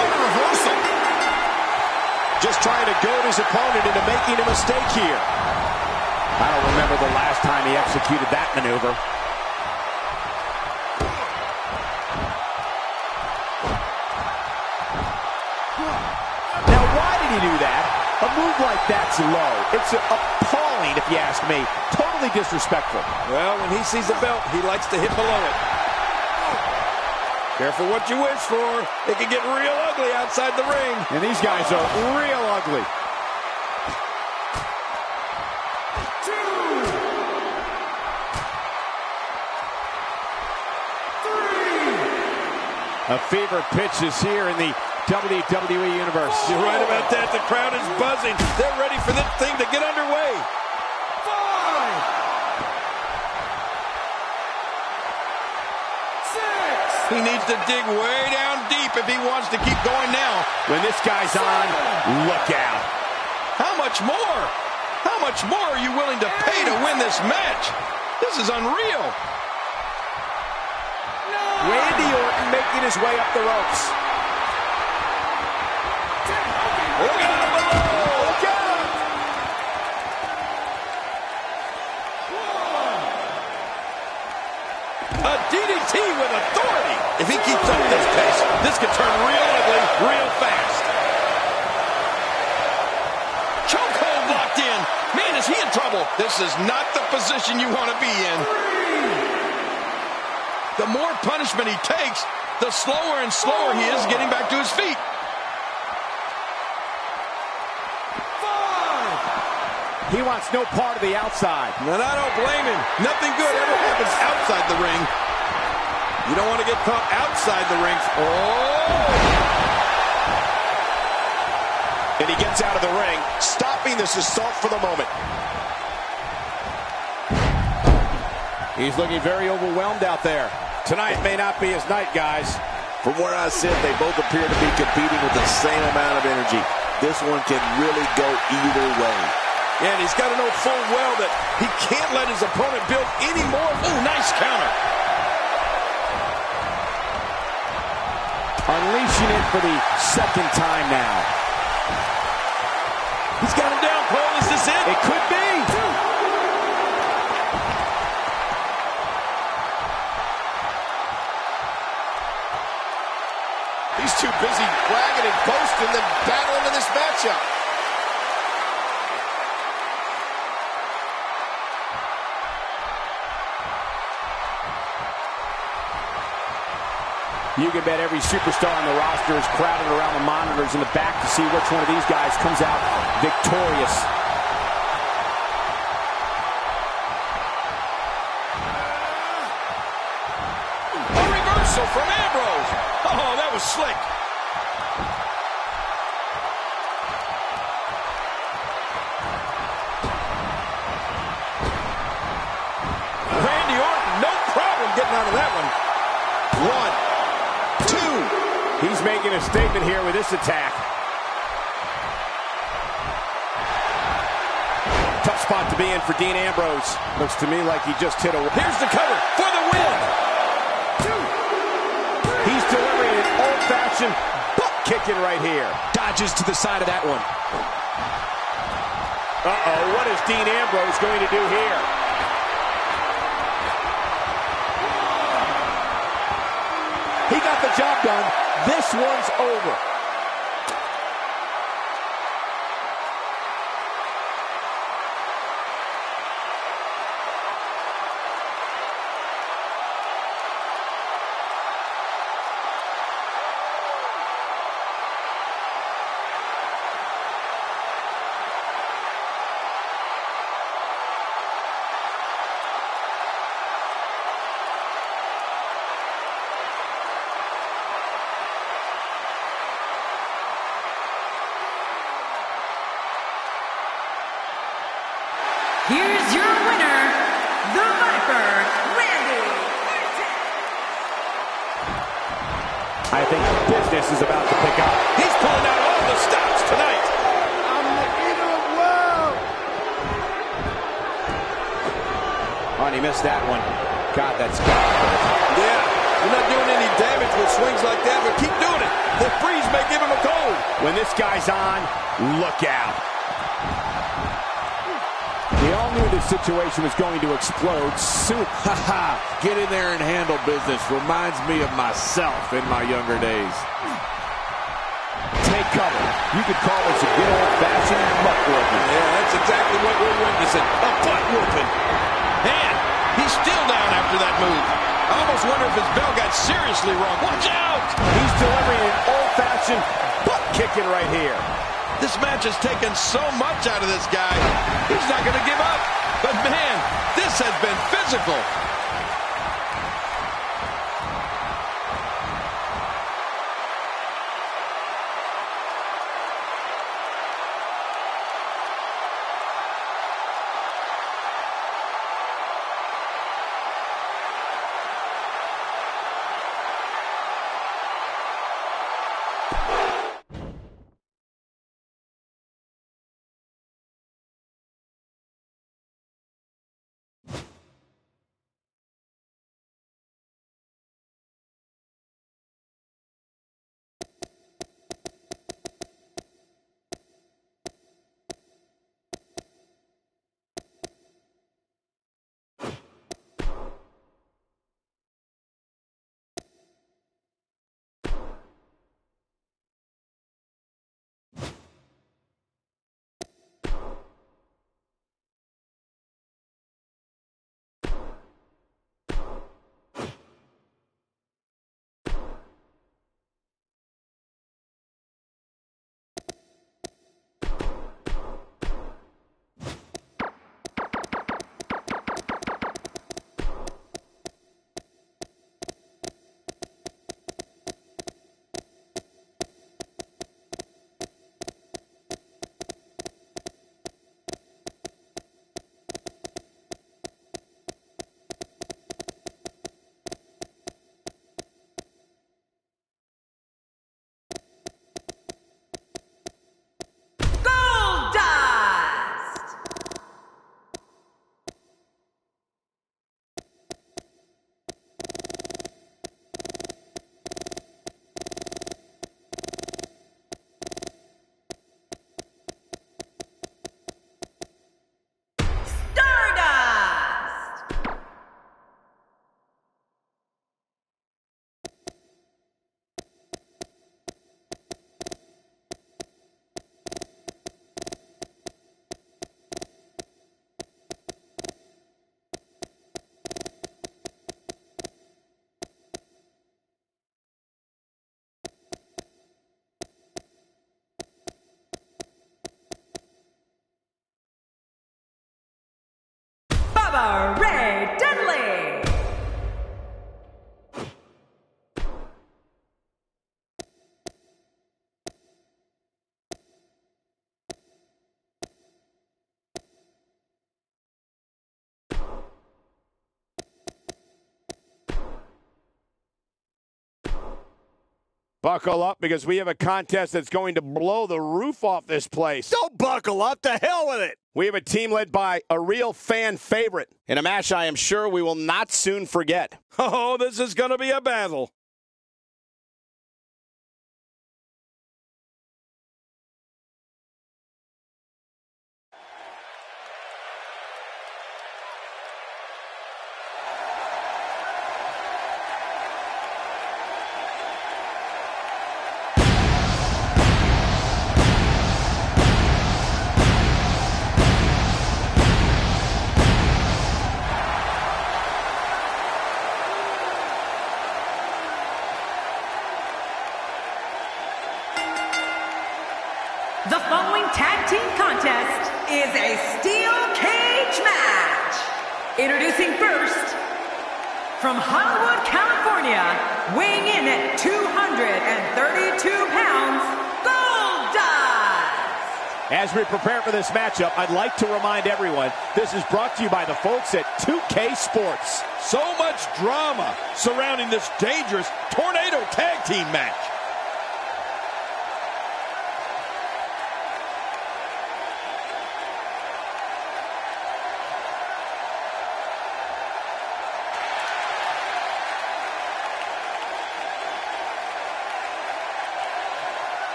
What a reversal. Just trying to goad his opponent into making a mistake here. I don't remember the last time he executed that maneuver. Now, why did he do that? A move like that's low. It's appalling, if you ask me. Totally disrespectful. Well, when he sees a belt, he likes to hit below it. Careful what you wish for. It can get real ugly outside the ring. And these guys are real ugly. A fever pitch is here in the WWE Universe. You're right about that. The crowd is buzzing. They're ready for this thing to get underway. 5, 6. He needs to dig way down deep if he wants to keep going now. When this guy's on, look out. How much more? How much more are you willing to pay to win this match? This is unreal. Randy Orton making his way up the ropes. Look out below! Look out! A DDT with authority. If he keeps up this pace, this could turn real ugly real fast. Chokehold locked in. Man, is he in trouble. This is not the position you want to be in. The more punishment he takes, the slower and slower he is getting back to his feet. 5. He wants no part of the outside. And I don't blame him. Nothing good ever happens outside the ring. You don't want to get caught outside the ring. Oh! And he gets out of the ring, stopping this assault for the moment. He's looking very overwhelmed out there. Tonight may not be his night, guys. From where I sit, they both appear to be competing with the same amount of energy. This one can really go either way. And he's got to know full well that he can't let his opponent build any more. Ooh, nice counter. Unleashing it point for the second time now. He's got him down, Cole. Is this it? It could be. He's too busy bragging and boasting than battling in this matchup. You can bet every superstar on the roster is crowded around the monitors in the back to see which one of these guys comes out victorious. A reversal from Ambrose. Oh, that was slick. Randy Orton, no problem getting out of that one. 1, 2. He's making a statement here with this attack. Tough spot to be in for Dean Ambrose. Looks to me like he just hit a... Here's the cover for the win. He's delivering an old-fashioned butt kicking right here. Dodges to the side of that one. Uh-oh, what is Dean Ambrose going to do here? He got the job done. This one's over. Here's your winner, the Viper, Randy. I think business is about to pick up. He's pulling out all the stops tonight. I'm the eater of world. Oh, and he missed that one. God, that's powerful. Yeah, you're not doing any damage with swings like that, but keep doing it. The freeze may give him a cold. When this guy's on, look out. We all knew this situation was going to explode soon. Haha, get in there and handle business. Reminds me of myself in my younger days. Take cover. You could call this a good old-fashioned butt whooping. Yeah, that's exactly what we're witnessing. A butt whooping. And he's still down after that move. I almost wonder if his bell got seriously wrong. Watch out! He's delivering an old-fashioned butt kicking right here. This match has taken so much out of this guy. He's not going to give up. But, man, this has been physical. Bubba Ray Dudley. Buckle up, because we have a contest that's going to blow the roof off this place. Don't buckle up. To hell with it. We have a team led by a real fan favorite in a match I am sure we will not soon forget. Oh, this is going to be a battle. The following tag team contest is a steel cage match. Introducing first, from Hollywood, California, weighing in at 232 pounds, Goldust. As we prepare for this matchup, I'd like to remind everyone, this is brought to you by the folks at 2K Sports. So much drama surrounding this dangerous tornado tag team match.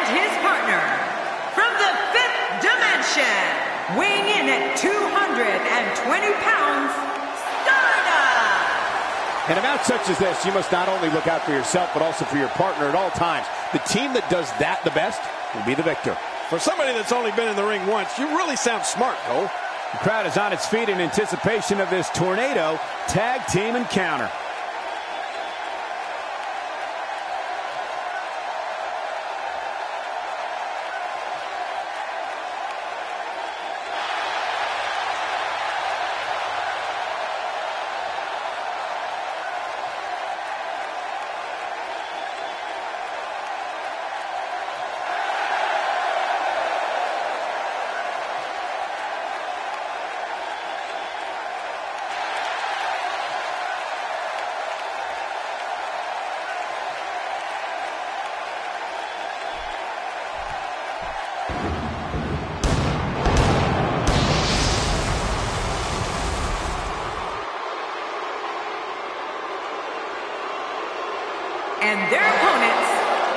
His partner, from the fifth dimension, weighing in at 220 pounds, Stardust. In a match such as this, you must not only look out for yourself, but also for your partner at all times. The team that does that the best will be the victor. For somebody that's only been in the ring once, you really sound smart, Cole. The crowd is on its feet in anticipation of this tornado tag team encounter. And their opponents,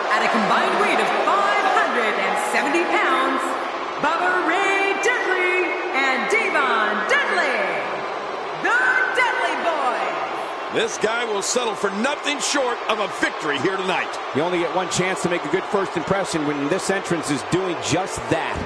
at a combined weight of 570 pounds, Bubba Ray Dudley and Devon Dudley, the Dudley Boys. This guy will settle for nothing short of a victory here tonight. You only get one chance to make a good first impression when this entrance is doing just that.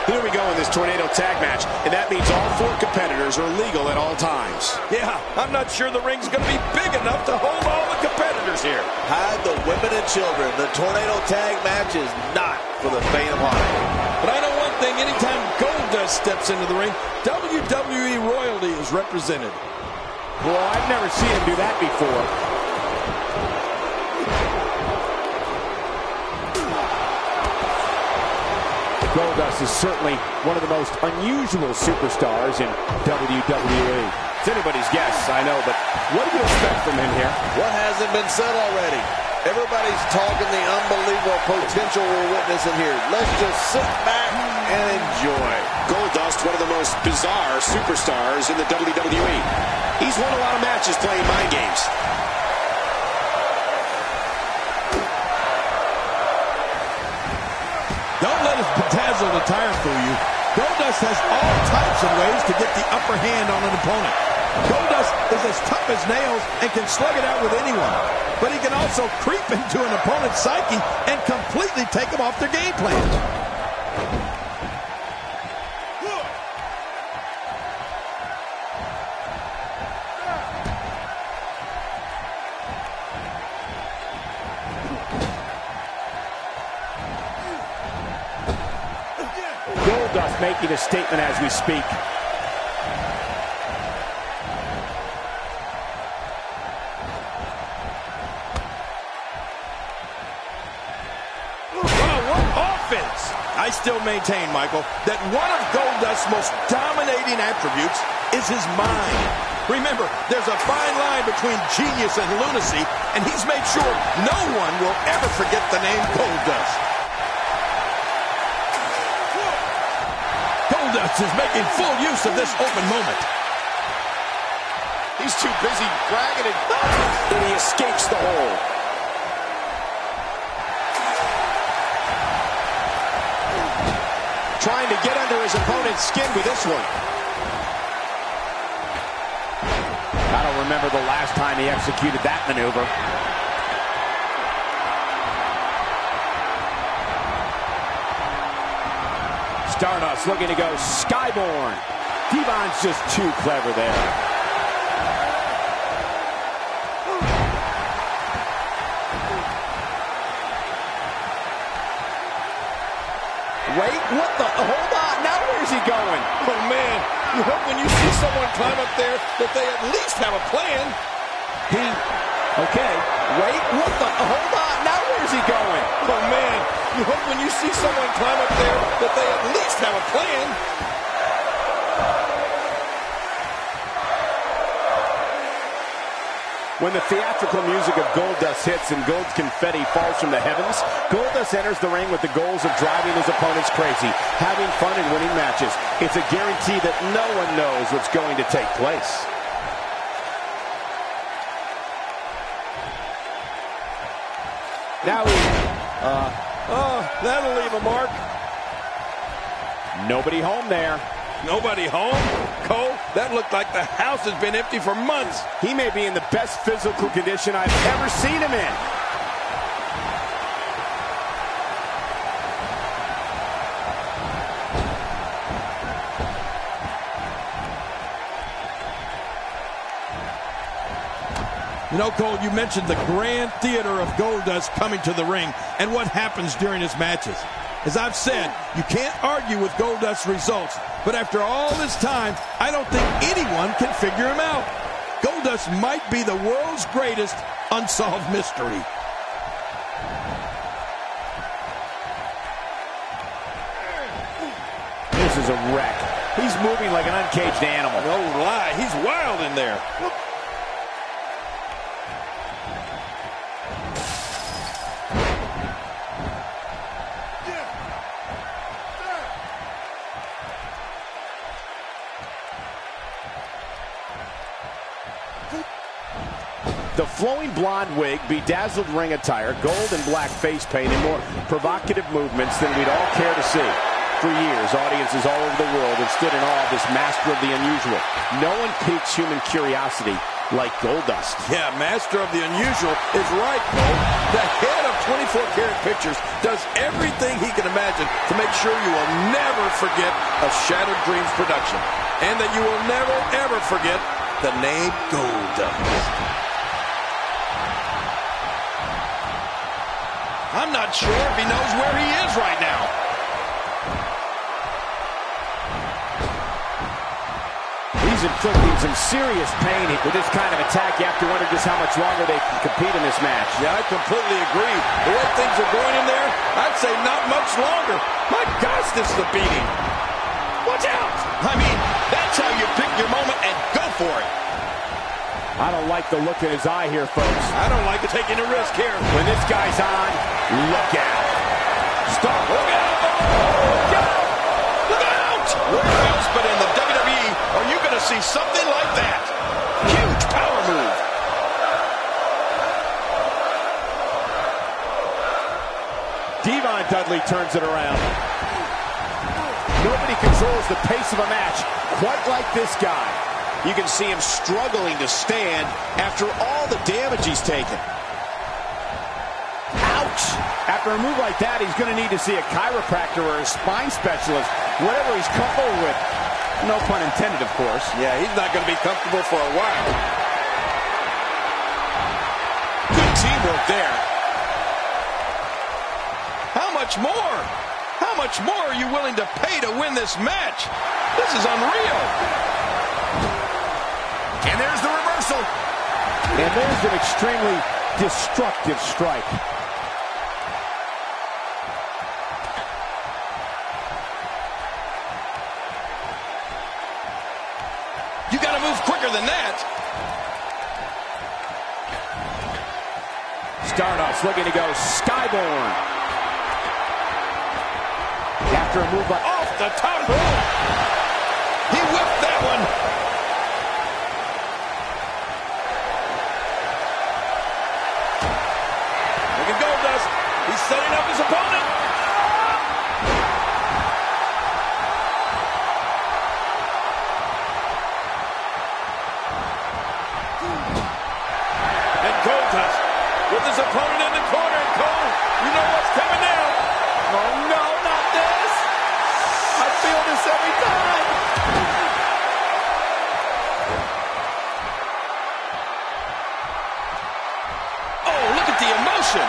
Here we go in this tornado tag match, and that means all four competitors are legal at all times. Yeah, I'm not sure the ring's going to be big enough to hold all the competitors here. Hide the women and children. The tornado tag match is not for the faint of heart. But I know one thing, anytime Goldust steps into the ring, WWE royalty is represented. Well, I've never seen him do that before. Goldust is certainly one of the most unusual superstars in WWE. It's anybody's guess, I know, but what do you expect from him here? What hasn't been said already? Everybody's talking the unbelievable potential we're witnessing here. Let's just sit back and enjoy. Goldust, one of the most bizarre superstars in the WWE. He's won a lot of matches playing mind games. Don't let his bedazzled attire fool you. Goldust has all types of ways to get the upper hand on an opponent. Goldust is as tough as nails and can slug it out with anyone. But he can also creep into an opponent's psyche and completely take them off their game plans. Goldust making a statement as we speak. I still maintain, Michael, that one of Goldust's most dominating attributes is his mind. Remember, there's a fine line between genius and lunacy, and he's made sure no one will ever forget the name Goldust. Goldust is making full use of this open moment. He's too busy bragging and he escapes the hole. Trying to get under his opponent's skin with this one. I don't remember the last time he executed that maneuver. Stardust looking to go skyborne. Devon's just too clever there. Wait, what the? Hold on. Now where's he going? Oh, man. You hope when you see someone climb up there that they at least have a plan. Okay. Wait, what the? Hold on. Now where's he going? Oh, man. You hope when you see someone climb up there that they at least have a plan. When the theatrical music of Goldust hits and gold confetti falls from the heavens, Goldust enters the ring with the goals of driving his opponents crazy, having fun and winning matches. It's a guarantee that no one knows what's going to take place. Now That'll leave a mark. Nobody home there. Nobody home? Cole, that looked like the house has been empty for months. He may be in the best physical condition I've ever seen him in. You know, Cole, you mentioned the grand theater of Goldust coming to the ring and what happens during his matches. As I've said, you can't argue with Goldust's results, but after all this time, I don't think anyone can figure him out. Goldust might be the world's greatest unsolved mystery. This is a wreck. He's moving like an uncaged animal. No lie, he's wild in there. The flowing blonde wig, bedazzled ring attire, gold and black face paint, and more provocative movements than we'd all care to see. For years, audiences all over the world have stood in awe of this master of the unusual. No one piques human curiosity like Goldust. Yeah, master of the unusual is right, Cole. The head of 24-karat pictures does everything he can imagine to make sure you will never forget a Shattered Dreams production. And that you will never, ever forget the name Goldust. I'm not sure if he knows where he is right now. He's inflicting some serious pain with this kind of attack. You have to wonder just how much longer they can compete in this match. Yeah, I completely agree. The way things are going in there, I'd say not much longer. My gosh, this is a beating. Watch out! I mean, that's how you pick your moment and go for it. I don't like the look in his eye here, folks. I don't like taking a risk here. When this guy's on, look out. Stop. Look out! Look out! Look out! Where else but in the WWE are you going to see something like that? Huge power move. Devon Dudley turns it around. Nobody controls the pace of a match quite like this guy. You can see him struggling to stand after all the damage he's taken. Ouch! After a move like that, he's going to need to see a chiropractor or a spine specialist, whatever he's comfortable with. No pun intended, of course. Yeah, he's not going to be comfortable for a while. Good teamwork there. How much more? How much more are you willing to pay to win this match? This is unreal. And there's the reversal. And there's an extremely destructive strike. You got to move quicker than that. Stardust looking to go skyborne. After a move Off the top rope. He whipped that one. He's setting up his opponent. And Goldust with his opponent in the corner. And Cole, you know what's coming now. Oh, no, not this. I feel this every time. Oh, look at the emotion.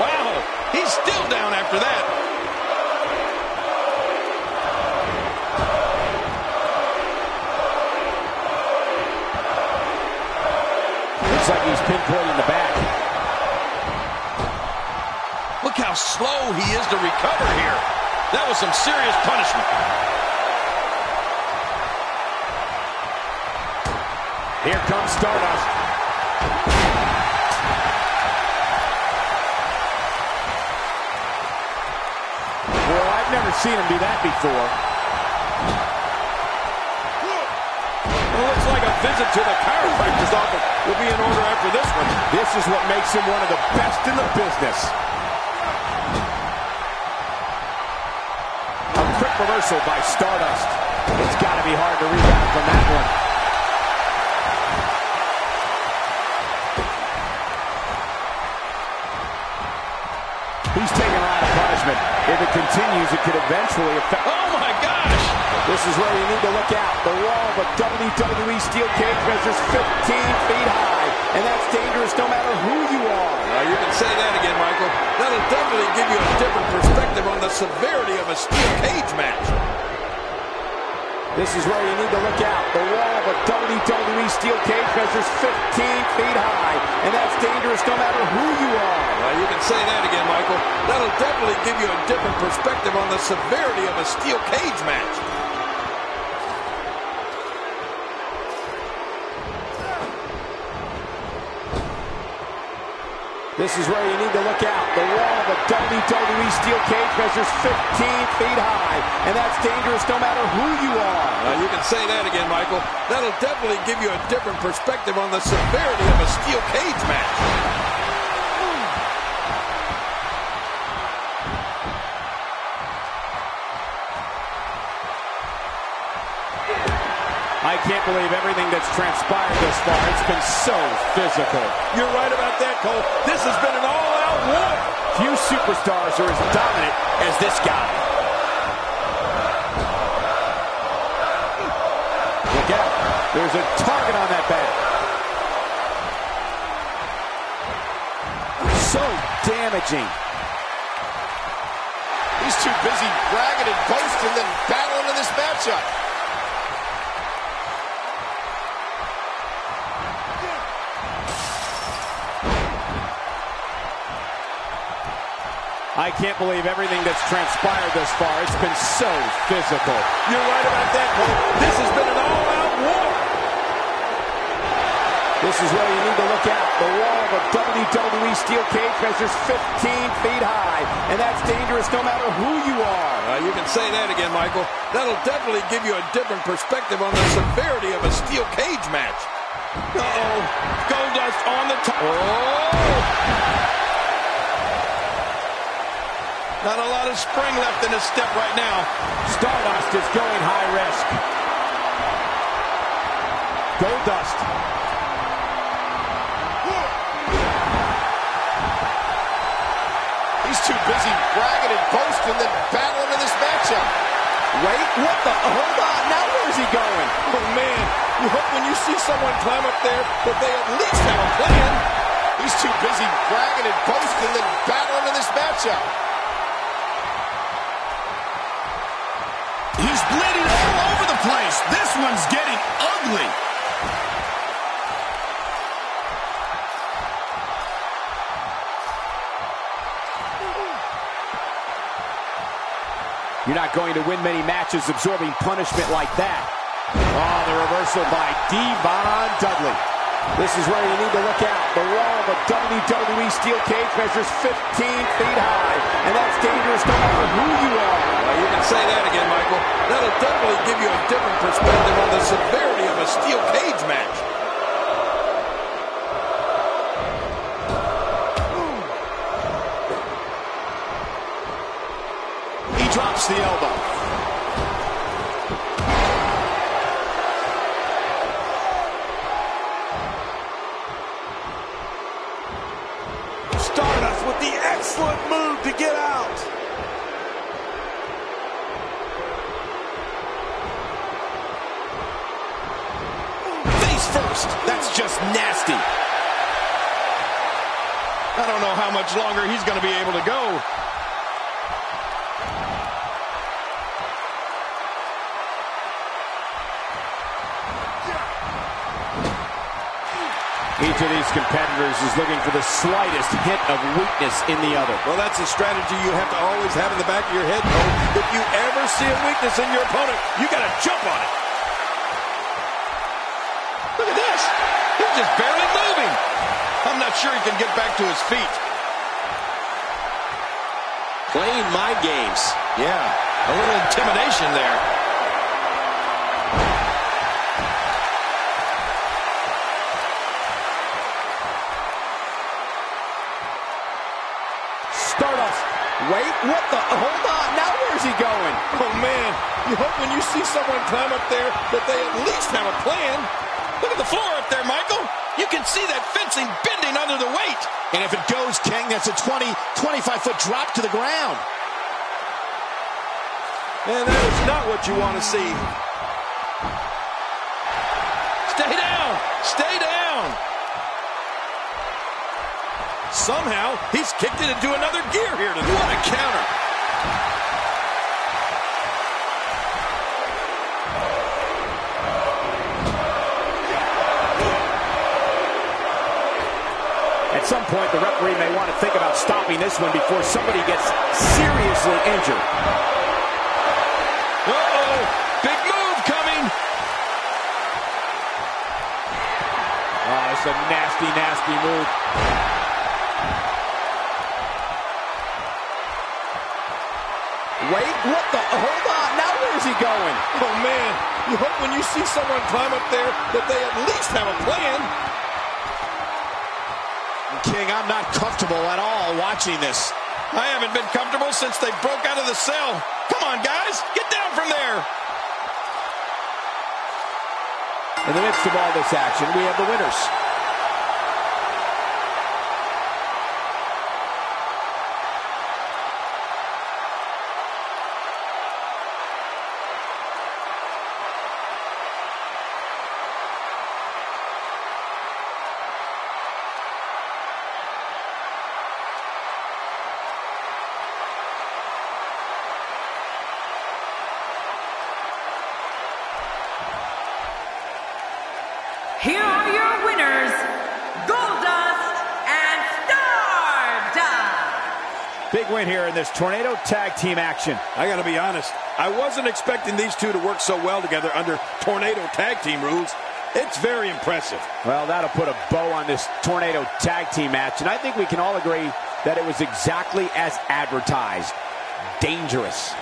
Wow, he's still down after that. Looks like he's pinpointing the back. Look how slow he is to recover here. That was some serious punishment. Here comes Stardust. Well, I've never seen him do that before. Well, looks like a visit to the chiropractor's office will be in order after this one. This is what makes him one of the best in the business. A quick reversal by Stardust. It's got to be hard to rebound from that one. He's taking a lot of punishment. If it continues, it could eventually affect... Oh, my gosh! This is where you need to look out. The wall of a WWE steel cage measures 15 feet high, and that's dangerous no matter who you are. You can say that again, Michael. That'll definitely give you a different perspective on the severity of a steel cage match. This is where you need to look out. The wall of a WWE steel cage measures 15 feet high, and that's dangerous no matter who you are. You can say that again, Michael. That'll definitely give you a different perspective on the severity of a steel cage match. This is where you need to look out. The wall of a WWE steel cage measures 15 feet high, and that's dangerous no matter who you are. You can say that again, Michael. That'll definitely give you a different perspective on the severity of a steel cage match. I can't believe everything that's transpired this far. It's been so physical. You're right about that, Cole. This has been an all-out war. Few superstars are as dominant as this guy. Look out. There's a target on that back. So damaging. He's too busy bragging and boasting than battling in this matchup. I can't believe everything that's transpired thus far. It's been so physical. You're right about that, Cole. This has been an all-out war. This is where you need to look out. The wall of a WWE steel cage measures 15 feet high, and that's dangerous no matter who you are. You can say that again, Michael. That'll definitely give you a different perspective on the severity of a steel cage match. Uh-oh. Goldust on the top. Oh! Not a lot of spring left in his step right now. Stardust is going high risk. Goldust. He's too busy bragging and boasting than battling in this matchup. Wait, what the? Hold on. Now where's he going? Oh, man. You hope when you see someone climb up there that they at least have a plan. He's too busy bragging and boasting than battling in this matchup. He's bleeding all over the place. This one's getting ugly. You're not going to win many matches absorbing punishment like that. Oh, the reversal by Devon Dudley. This is where you need to look out. The wall of a WWE steel cage measures 15 feet high, and that's dangerous no matter who you are. You can say that again, Michael. That'll definitely give you a different perspective on the severity of a steel cage match. He drops the elbow. Stardust with the excellent move to get out. Face first. That's just nasty. I don't know how much longer he's going to be able to go. Each of these competitors is looking for the slightest hint of weakness in the other. Well, that's a strategy you have to always have in the back of your head, Cole. If you ever see a weakness in your opponent, you got to jump on it. Look at this. He's just barely moving. I'm not sure he can get back to his feet. Playing my games. Yeah, a little intimidation there. Stardust. Wait, what the? Hold on. Now where's he going? Oh, man. You hope when you see someone climb up there that they at least have a plan. Look at the floor up there, Michael. You can see that fencing bending under the weight. And if it goes, King, that's a 20, 25-foot drop to the ground. And that is not what you want to see. Stay down. Stay down. Somehow, he's kicked it into another gear here tonight. What a counter. At some point, the referee may want to think about stopping this one before somebody gets seriously injured. Uh-oh. Big move coming. Oh, it's a nasty, nasty move. Wait, what the? Hold on. Now where's he going? Oh, man. You hope when you see someone climb up there that they at least have a plan. King, I'm not comfortable at all watching this. I haven't been comfortable since they broke out of the cell. Come on, guys. Get down from there. In the midst of all this action, we have the winners. Here are your winners, Big win here in this tornado tag team action. I got to be honest, I wasn't expecting these two to work so well together under tornado tag team rules. It's very impressive. Well, that'll put a bow on this tornado tag team match, and I think we can all agree that it was exactly as advertised. Dangerous.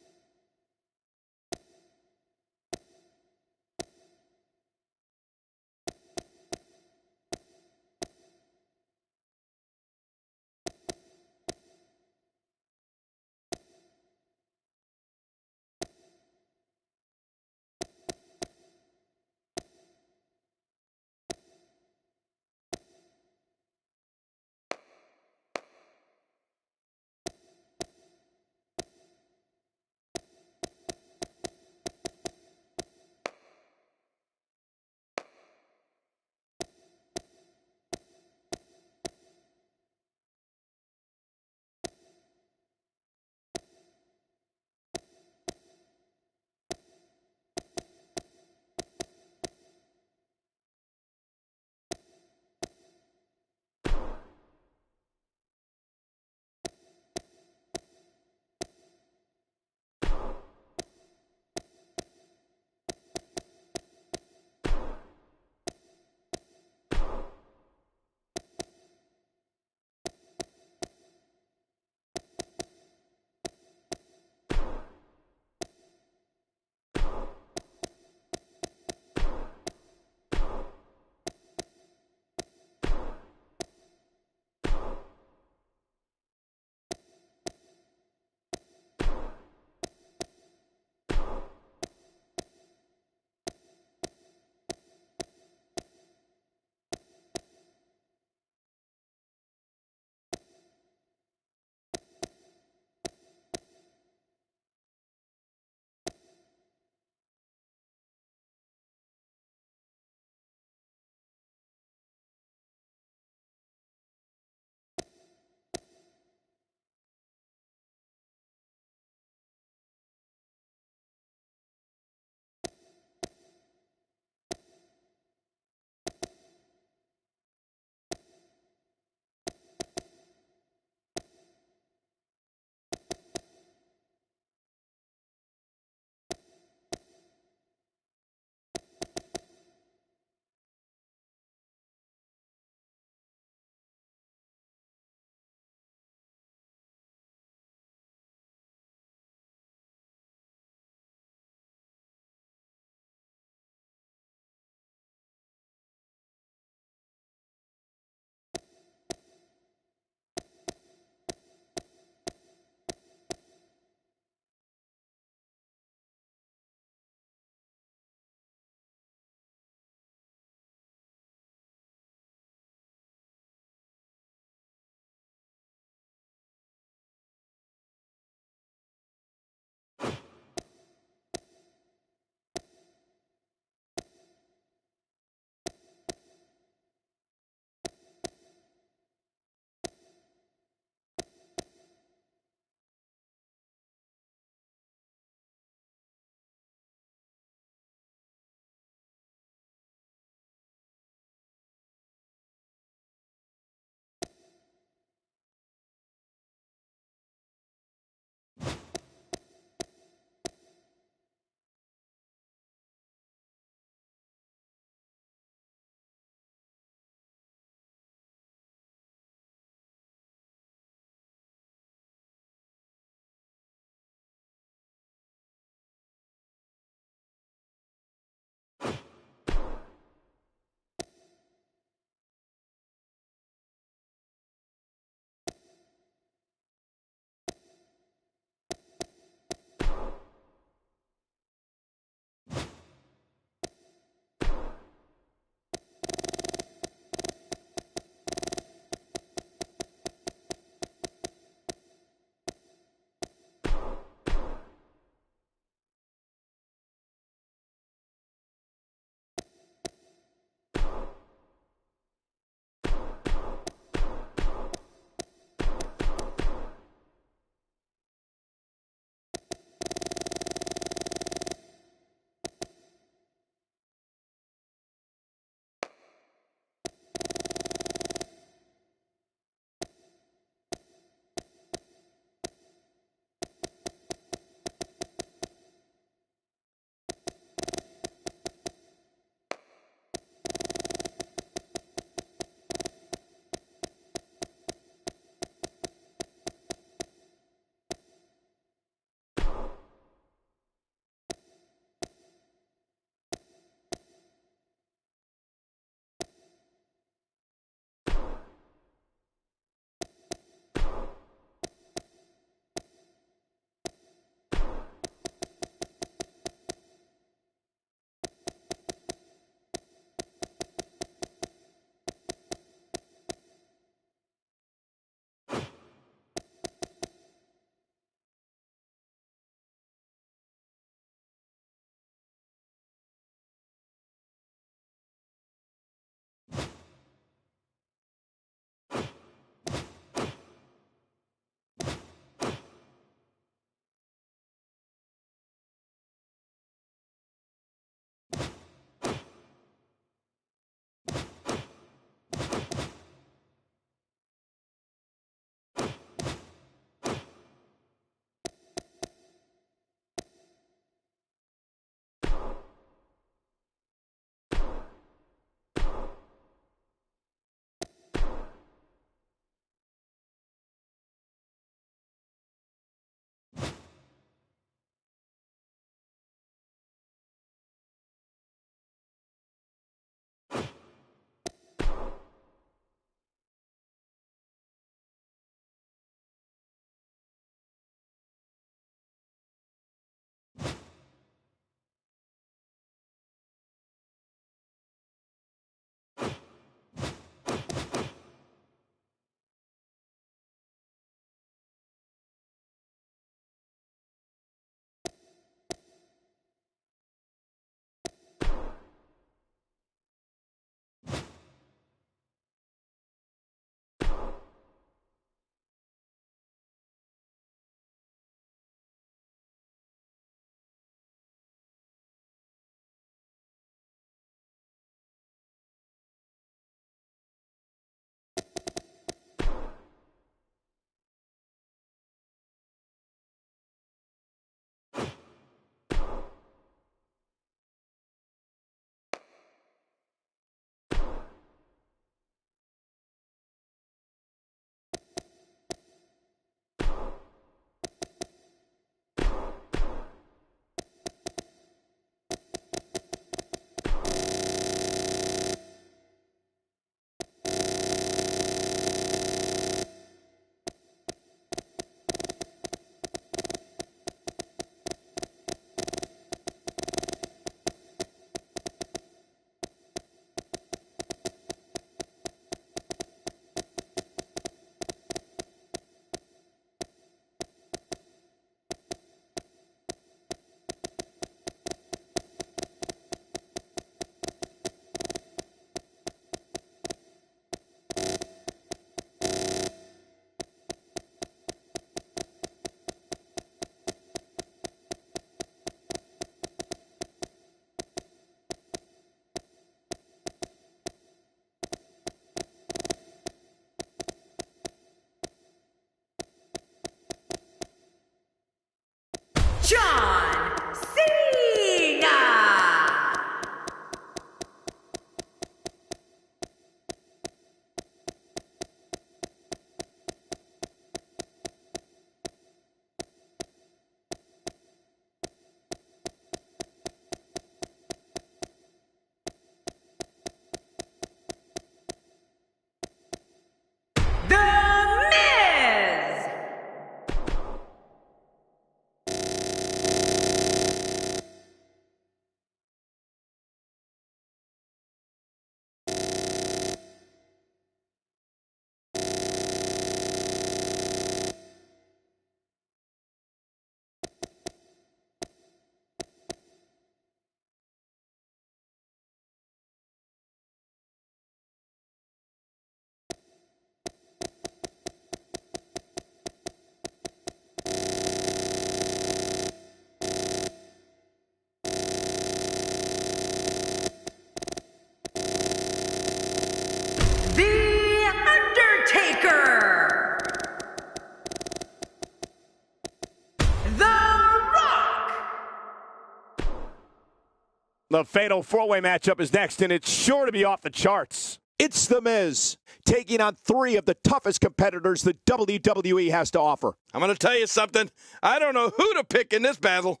The fatal four-way matchup is next, and it's sure to be off the charts. It's The Miz taking on three of the toughest competitors the WWE has to offer. I'm going to tell you something. I don't know who to pick in this battle.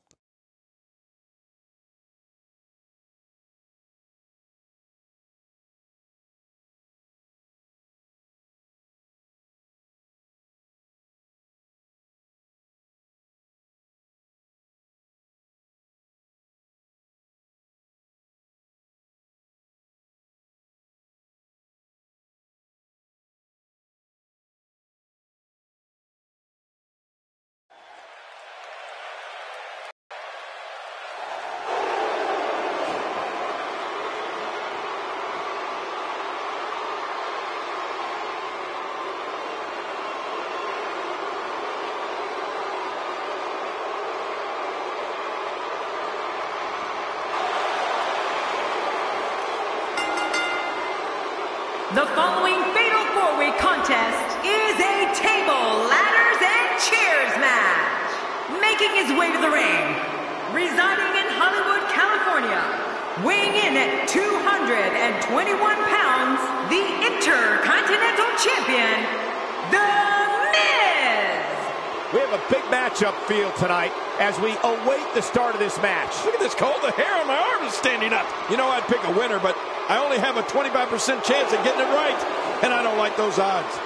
The following fatal four-way contest is a table, ladders, and chairs match. Making his way to the ring, residing in Hollywood, California, weighing in at 221 pounds, the Intercontinental Champion, The Miz. We have a big matchup field tonight as we await the start of this match. Look at this, Cole. The hair on my arm is standing up. You know, I'd pick a winner, but I only have a 25% chance of getting it right, and I don't like those odds.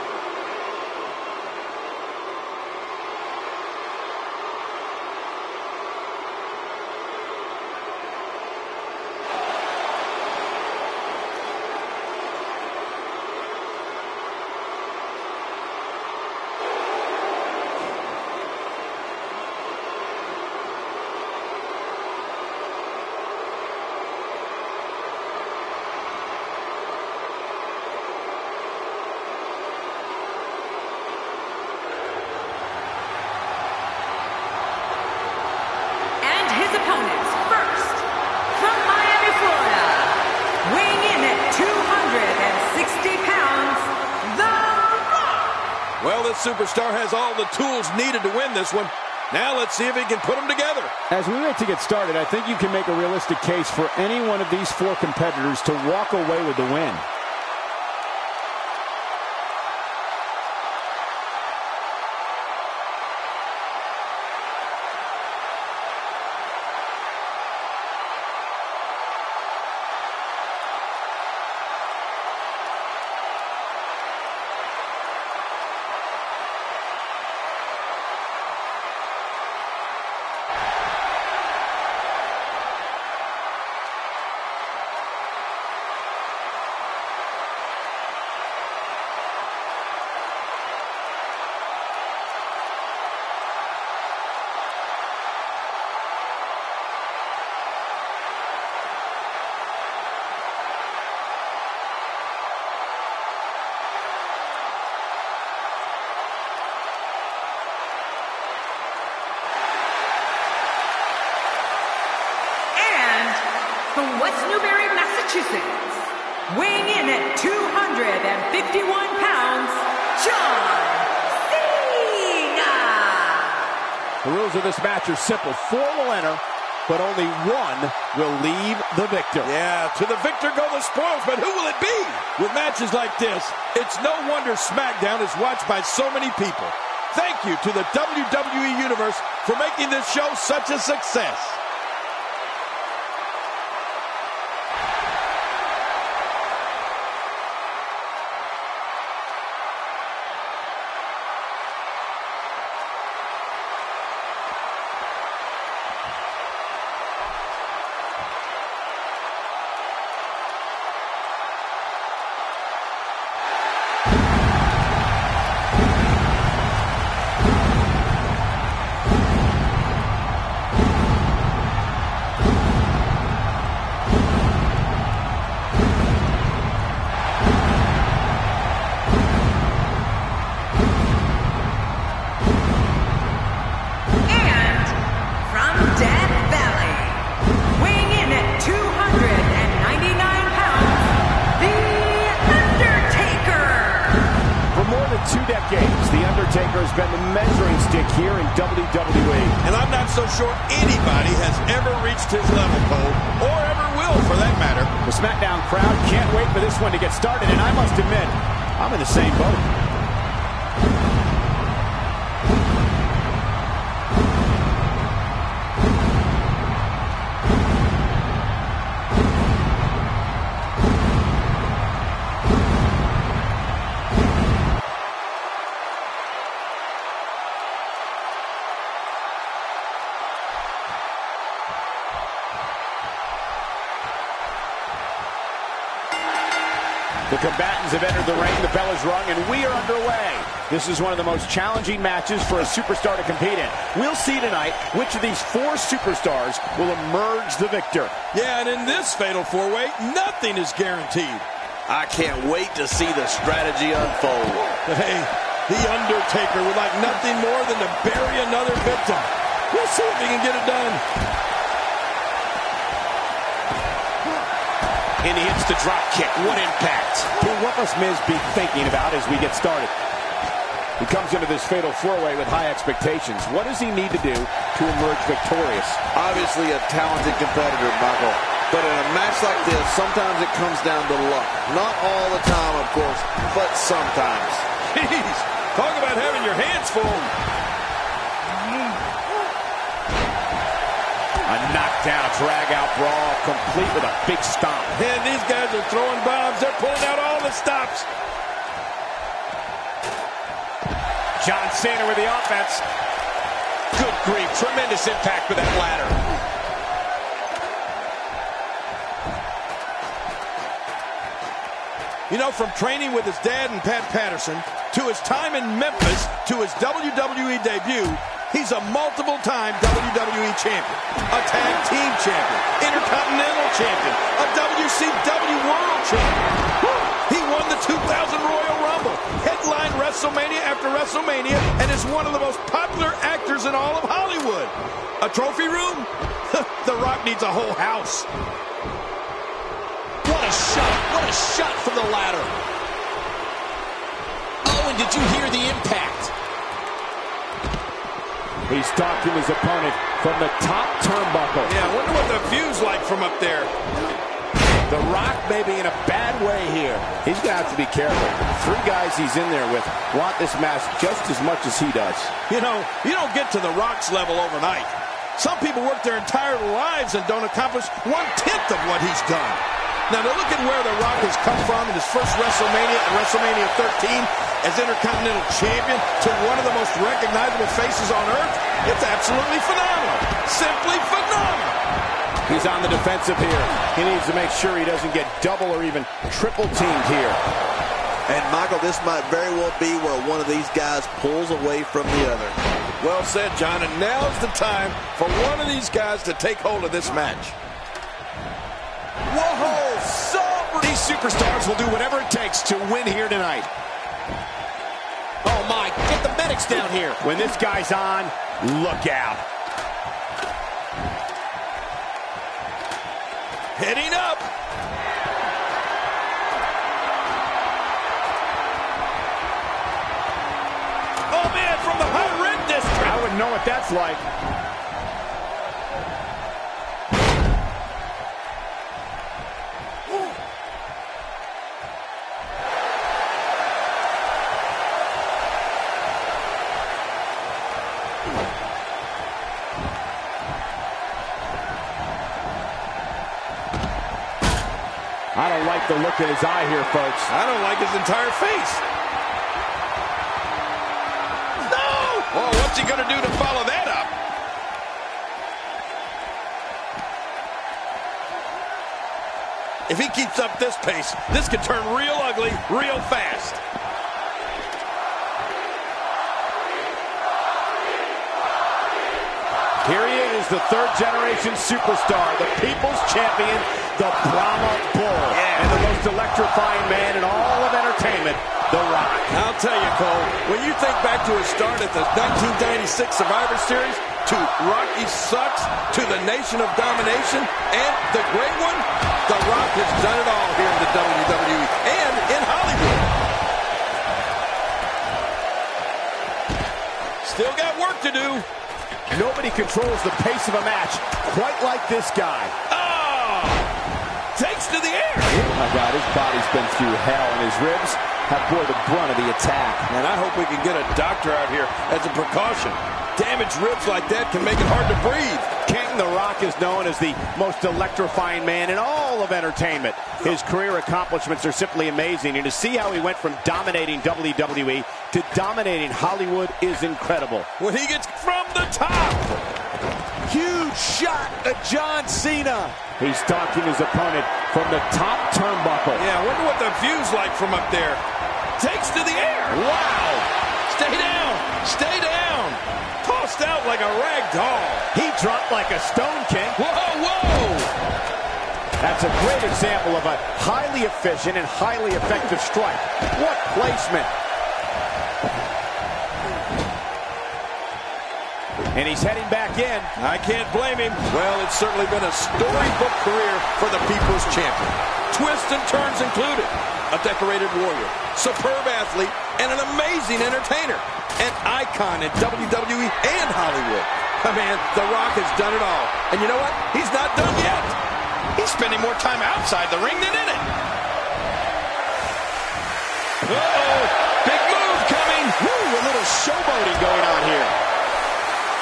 Opponents first, from Miami, Florida, weighing in at 260 pounds, The Rock. Well, this superstar has all the tools needed to win this one. Now let's see if he can put them together. As we wait to get started, I think you can make a realistic case for any one of these four competitors to walk away with the win. From West Newbury, Massachusetts, weighing in at 251 pounds, John Cena. The rules of this match are simple. Four will enter, but only one will leave the victor. Yeah, to the victor go the spoils, but who will it be? With matches like this, it's no wonder SmackDown is watched by so many people. Thank you to the WWE Universe for making this show such a success. Has been the measuring stick here in WWE. And I'm not so sure anybody has ever reached his level, Cole, or ever will. SmackDown crowd can't wait for this one to get started, and I must admit, I'm in the same boat. The combatants have entered the ring, the bell is rung, and we are underway. This is one of the most challenging matches for a superstar to compete in. We'll see tonight which of these four superstars will emerge the victor. Yeah, and in this fatal four-way, nothing is guaranteed. I can't wait to see the strategy unfold. Hey, The Undertaker would like nothing more than to bury another victim. We'll see if he can get it done. And he hits the drop kick. What impact. What must Miz be thinking about as we get started? He comes into this fatal four-way with high expectations. What does he need to do to emerge victorious? Obviously a talented competitor, Michael. But in a match like this, sometimes it comes down to luck. Not all the time, of course, but sometimes. Jeez, talk about having your hands full. A knockdown, drag-out brawl, complete with a big stomp. And these guys are throwing bombs. They're pulling out all the stops. John Cena with the offense. Good grief, tremendous impact with that ladder. You know, from training with his dad and Pat Patterson, to his time in Memphis, to his WWE debut, he's a multiple-time WWE champion, a tag team champion, intercontinental champion, a WCW world champion. He won the 2000 Royal Rumble, headlined WrestleMania after WrestleMania, and is one of the most popular actors in all of Hollywood. A trophy room? The Rock needs a whole house. What a shot. What a shot from the ladder. Oh, and did you hear the impact? He's stalking his opponent from the top turnbuckle. Yeah, I wonder what the view's like from up there. The Rock may be in a bad way here. He's going to have to be careful. Three guys he's in there with want this match just as much as he does. You know, you don't get to the Rock's level overnight. Some people work their entire lives and don't accomplish 1/10 of what he's done. Now, to look at where The Rock has come from in his first WrestleMania and WrestleMania 13 as Intercontinental Champion to one of the most recognizable faces on earth, it's absolutely phenomenal. Simply phenomenal. He's on the defensive here. He needs to make sure he doesn't get double or even triple teamed here. And, Michael, this might very well be where one of these guys pulls away from the other. Well said, John, and now's the time for one of these guys to take hold of this match. Whoa, so these superstars will do whatever it takes to win here tonight. Oh, my. Get the medics down here. When this guy's on, look out. Heading up. Oh, man, from the high red district. I wouldn't know what that's like. I don't like the look in his eye here, folks. I don't like his entire face. No! Oh, what's he going to do to follow that up? If he keeps up this pace, this could turn real ugly real fast. Here he is, the third-generation superstar, the people's champion, the Brahma Bull, and the most electrifying man in all of entertainment, The Rock. I'll tell you, Cole, when you think back to his start at the 1996 Survivor Series, to Rocky Sucks, to the Nation of Domination, and the great one, The Rock has done it all here in the WWE and in Hollywood. Still got work to do. Nobody controls the pace of a match quite like this guy. Oh! takes to the air. Oh my God, his body's been through hell, and his ribs have bore the brunt of the attack. And I hope we can get a doctor out here as a precaution. Damaged ribs like that can make it hard to breathe. King The Rock is known as the most electrifying man in all of entertainment. His career accomplishments are simply amazing, and to see how he went from dominating WWE to dominating Hollywood is incredible. When he gets from the top. Huge shot to John Cena. He's stalking his opponent from the top turnbuckle. Yeah, I wonder what the view's like from up there. Takes to the air. Wow. Stay down. Stay down. Tossed out like a rag doll. He dropped like a stone, King. Whoa, whoa. That's a great example of a highly efficient and highly effective strike. What placement. And he's heading back in. I can't blame him. Well, it's certainly been a storybook career for the People's Champion. Twists and turns included. A decorated warrior, superb athlete, and an amazing entertainer. An icon in WWE and Hollywood. Man, The Rock has done it all. And you know what? He's not done yet. He's spending more time outside the ring than in it. Uh-oh! Big move coming! Woo, a little showboating going on here.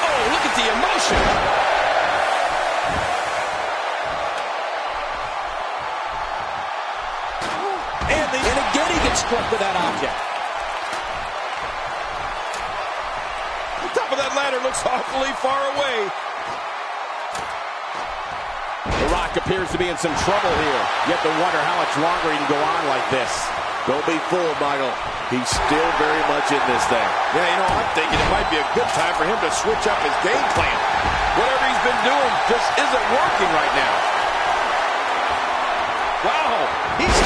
Oh, look at the emotion! And again he gets struck with that object. The top of that ladder looks awfully far away. The Rock appears to be in some trouble here. You have to wonder how much longer he can go on like this. Don't be fooled, Michael. He's still very much in this thing. Yeah, you know, I'm thinking it might be a good time for him to switch up his game plan. Whatever he's been doing just isn't working right now. Wow, he's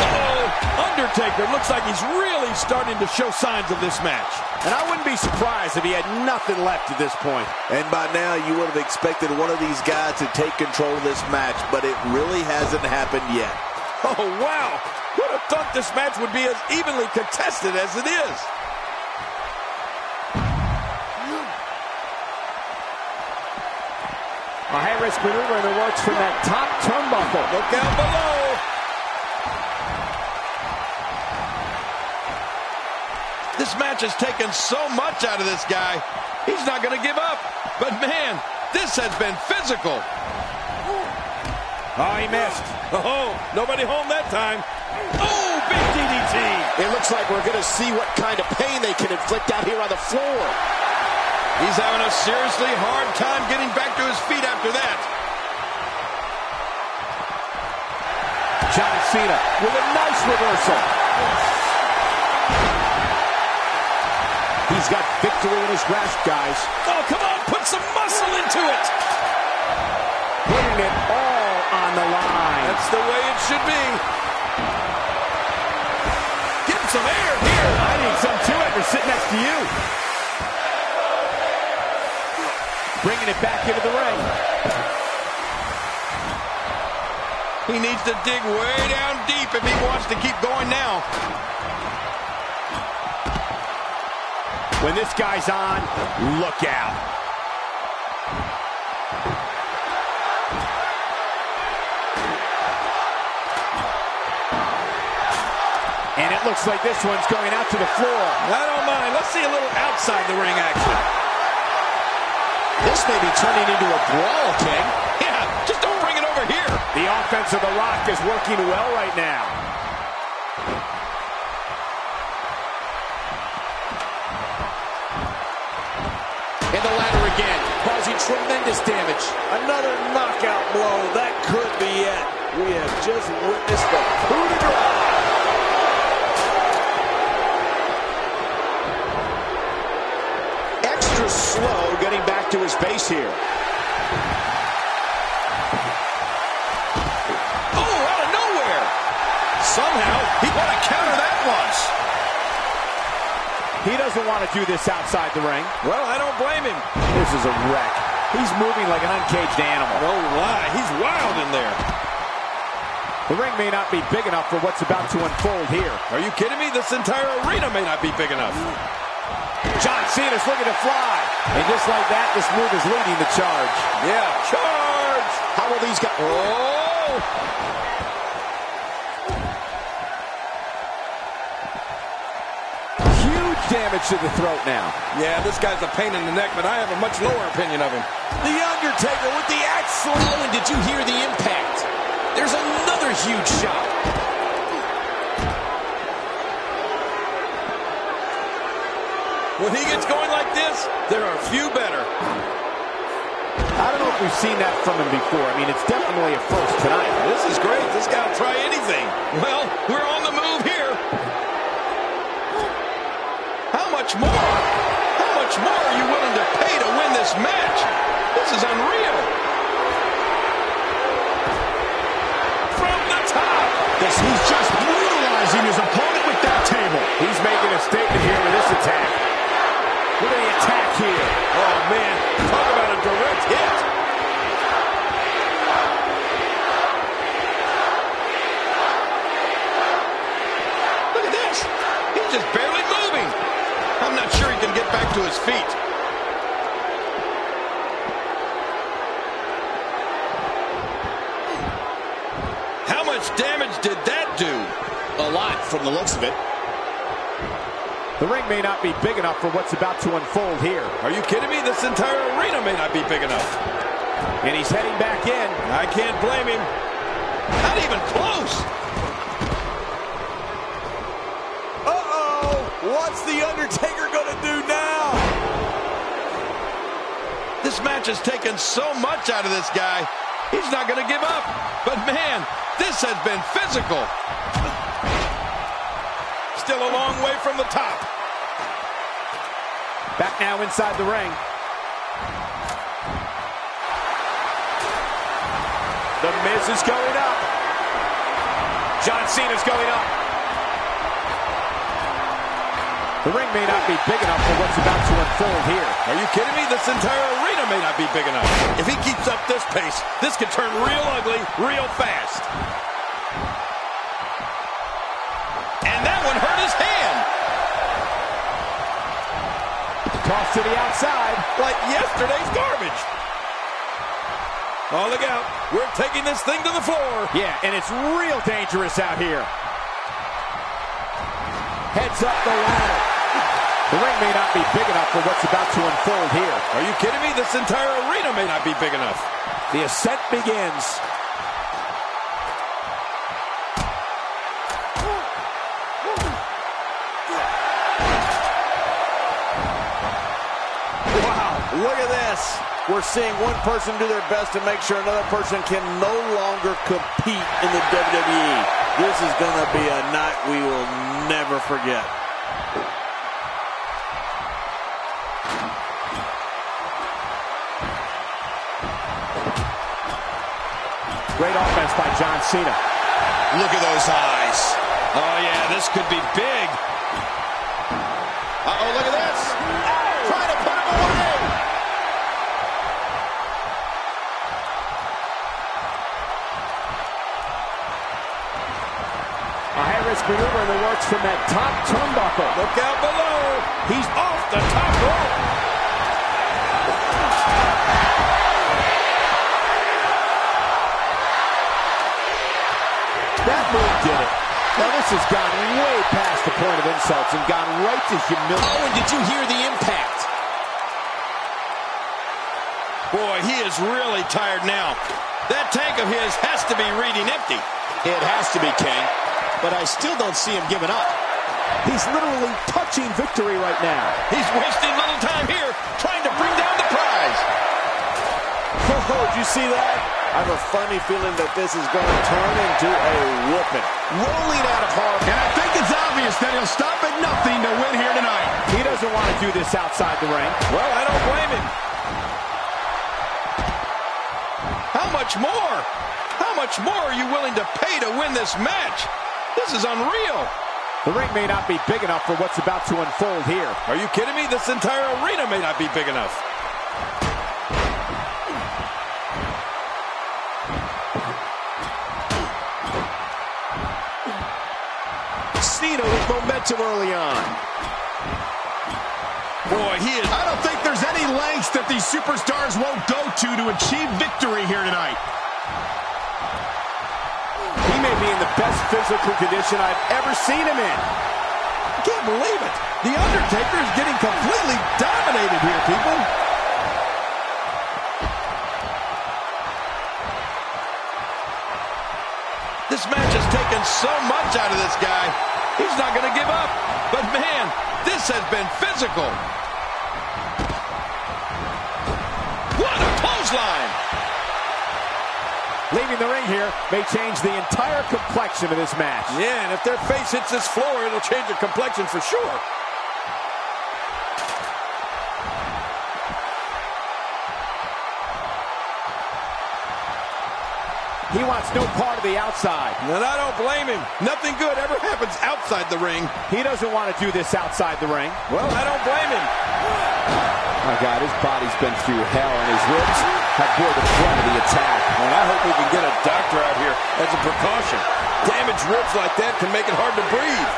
Undertaker looks like he's really starting to show signs of this match. And I wouldn't be surprised if he had nothing left at this point. And by now, you would have expected one of these guys to take control of this match, but it really hasn't happened yet. Oh, wow. Who would have thought this match would be as evenly contested as it is? A high-risk maneuver in the works from that top turnbuckle. Look out below. This match has taken so much out of this guy. He's not going to give up. But, man, this has been physical. Oh, he missed. Oh, nobody home that time. Oh, big DDT. It looks like we're going to see what kind of pain they can inflict out here on the floor. He's having a seriously hard time getting back to his feet after that. John Cena with a nice reversal. He's got victory in his grasp, guys. Oh, come on, put some muscle into it. Putting it all on the line. That's the way it should be. Get some air here. I need some too after sitting next to you. Bringing it back into the ring. He needs to dig way down deep if he wants to keep going now. When this guy's on, look out. And it looks like this one's going out to the floor. I don't mind. Let's see a little outside the ring action. This may be turning into a brawl, King. Yeah, just don't bring it over here. The offense of The Rock is working well right now. And the ladder again, causing tremendous damage. Another knockout blow. That could be it. We have just witnessed the coup de grace. Extra slow getting back to his base here. Oh, out of nowhere. Somehow, he want to counter that once. He doesn't want to do this outside the ring. Well, I don't blame him. This is a wreck. He's moving like an uncaged animal. No lie, he's wild in there. The ring may not be big enough for what's about to unfold here. Are you kidding me? This entire arena may not be big enough. John Cena's looking to fly. And just like that, this move is leading the charge. Yeah, charge! How will these guys... Oh! damage to the throat now. Yeah, this guy's a pain in the neck, but I have a much lower opinion of him. The Undertaker with the axe slam. Oh, and did you hear the impact? There's another huge shot. When he gets going like this, there are few better. I don't know if we've seen that from him before. I mean, it's definitely a first tonight. This is great. This guy will try anything. Well, we're on the move here. How much more? How much more are you willing to pay to win this match? This is unreal. From the top. He's just brutalizing his opponent with that table. He's making a statement here with this attack. Look at the attack here. Oh, man. Talk about a direct hit. Look at this. He's just barely moving. I'm not sure he can get back to his feet. How much damage did that do? A lot from the looks of it. The ring may not be big enough for what's about to unfold here. Are you kidding me? This entire arena may not be big enough. And he's heading back in. I can't blame him. Not even close. Uh-oh! What's the Undertaker gonna do now? This match has taken so much out of this guy. He's not gonna give up. But man, this has been physical. Still a long way from the top. Back now inside the ring. The Miz is going up. John Cena's going up. The ring may not be big enough for what's about to unfold here. Are you kidding me? This entire arena may not be big enough. If he keeps up this pace, this could turn real ugly real fast. And that one hurt his hand. Toss to the outside. Like yesterday's garbage. Oh, look out. We're taking this thing to the floor. Yeah, and it's real dangerous out here. Heads up the ladder. The ring may not be big enough for what's about to unfold here. Are you kidding me? This entire arena may not be big enough. The ascent begins. Wow, look at this. We're seeing one person do their best to make sure another person can no longer compete in the WWE. This is going to be a night we will never forget. Great offense by John Cena. Look at those eyes. Oh, yeah, this could be big. Uh-oh, look at this. Trying to put him away. A high-risk maneuver in the works from that top turnbuckle. Look out below. He's off the top rope. That move did it. Now this has gone way past the point of insults and gone right to humility. Oh, and did you hear the impact? Boy, he is really tired now. That tank of his has to be reading empty. It has to be, King. But I still don't see him giving up. He's literally touching victory right now. He's wasting little time here trying to bring down the prize. Oh, did you see that? I have a funny feeling that this is going to turn into a whooping. Rolling out of harm. And I think it's obvious that he'll stop at nothing to win here tonight. He doesn't want to do this outside the ring. Well, I don't blame him. How much more? How much more are you willing to pay to win this match? This is unreal. The ring may not be big enough for what's about to unfold here. Are you kidding me? This entire arena may not be big enough. Cena with momentum early on. Boy, he is... I don't think there's any lengths that these superstars won't go to achieve victory here tonight. He may be in the best physical condition I've ever seen him in. I can't believe it. The Undertaker is getting completely dominated here, people. This match has taken so much out of this guy. He's not going to give up. But man, this has been physical. What a clothesline. Leaving the ring here may change the entire complexion of this match. Yeah, and if their face hits this floor, it'll change the complexion for sure. He wants no part of the outside. And I don't blame him. Nothing good ever happens outside the ring. He doesn't want to do this outside the ring. Well, I don't blame him. My God, his body's been through hell, and his ribs have bore the brunt of the attack. And I hope we can get a doctor out here as a precaution. Damaged ribs like that can make it hard to breathe.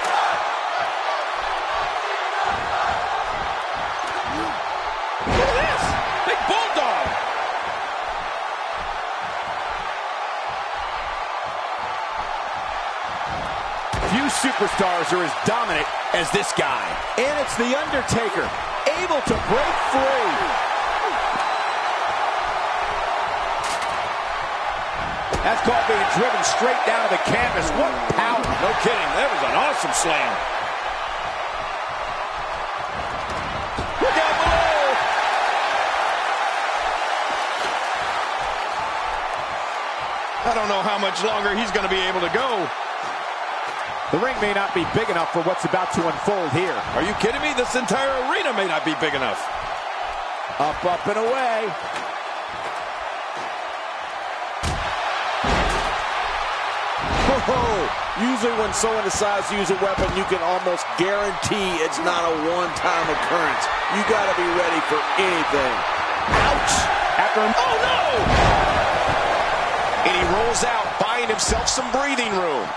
Look at this! Big bulldog! Few superstars are as dominant as this guy. And it's The Undertaker, able to break free. That's called being driven straight down to the canvas. What power. No kidding. That was an awesome slam. Look down below. I don't know how much longer he's going to be able to go. The ring may not be big enough for what's about to unfold here. Are you kidding me? This entire arena may not be big enough. Up, and away. Usually when someone decides to use a weapon, you can almost guarantee it's not a one-time occurrence. You got to be ready for anything. Ouch! Oh, no! And he rolls out, buying himself some breathing room.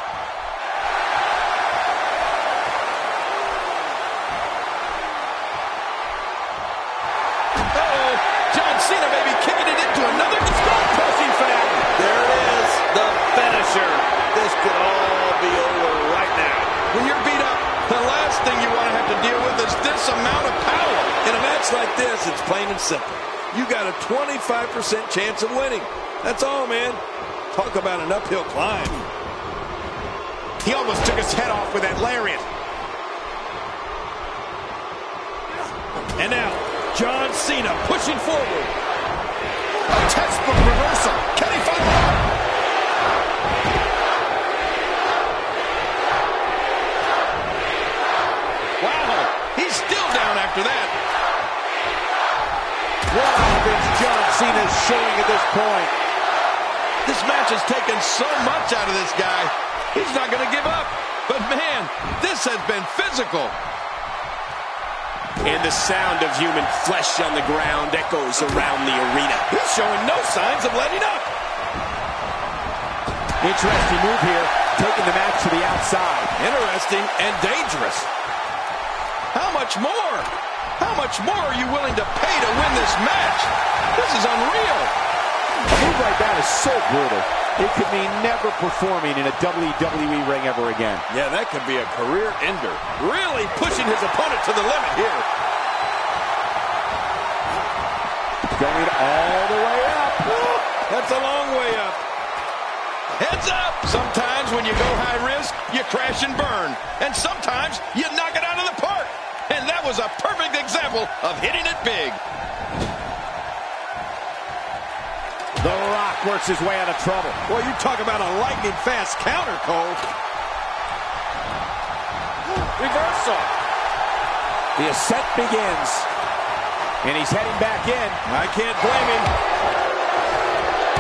John Cena may be kicking it into another skull-crushing finale. There it is, the finisher. This could all be over right now. When you're beat up, the last thing you want to have to deal with is this amount of power. In a match like this, it's plain and simple. You got a 25% chance of winning. That's all, man. Talk about an uphill climb. He almost took his head off with that lariat. And now, John Cena pushing forward. A textbook reversal. Can he follow up? Wow, he's still down after that. What offense John Cena is showing at this point. This match has taken so much out of this guy. He's not going to give up. But man, this has been physical. And the sound of human flesh on the ground echoes around the arena. He's showing no signs of letting up. Interesting move here, taking the match to the outside. Interesting and dangerous. How much more? How much more are you willing to pay to win this match? This is unreal. A move like that is so brutal. It could mean never performing in a WWE ring ever again. Yeah, that could be a career ender. Really pushing his opponent to the limit here. Going all the way up. That's a long way up. Heads up! Sometimes when you go high risk, you crash and burn. And sometimes you knock it out of the park. And that was a perfect example of hitting it big. The Rock works his way out of trouble. Well, you talk about a lightning-fast counter, Cole. Reversal. The ascent begins. And he's heading back in. I can't blame him.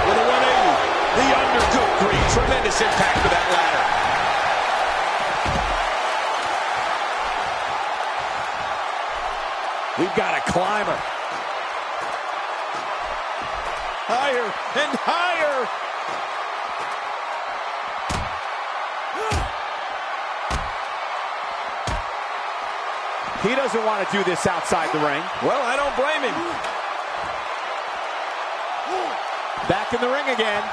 With a 180. The undercooked green. Tremendous impact with that ladder. We've got a climber. Higher and higher. He doesn't want to do this outside the ring. Well, I don't blame him. Back in the ring again.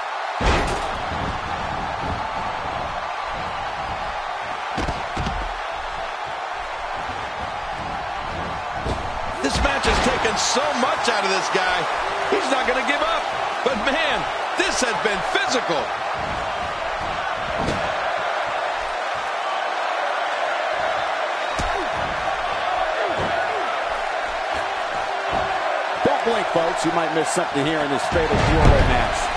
taken so much out of this guy. He's not going to give up. But, man, this has been physical. Don't blink, folks. You might miss something here in this fatal four-way match.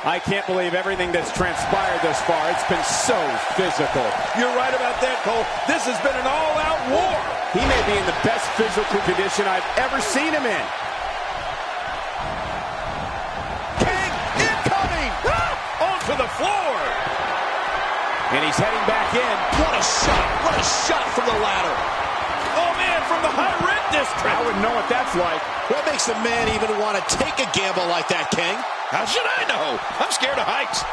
I can't believe everything that's transpired thus far. It's been so physical. You're right about that, Cole. This has been an all-out war. He may be in the best physical condition I've ever seen him in. King incoming! Onto the floor. And he's heading back in. What a shot! What a shot from the ladder! Oh, man, from the high rent district. I wouldn't know what that's like. What makes a man even want to take a gamble like that, King? How should I know? I'm scared of heights.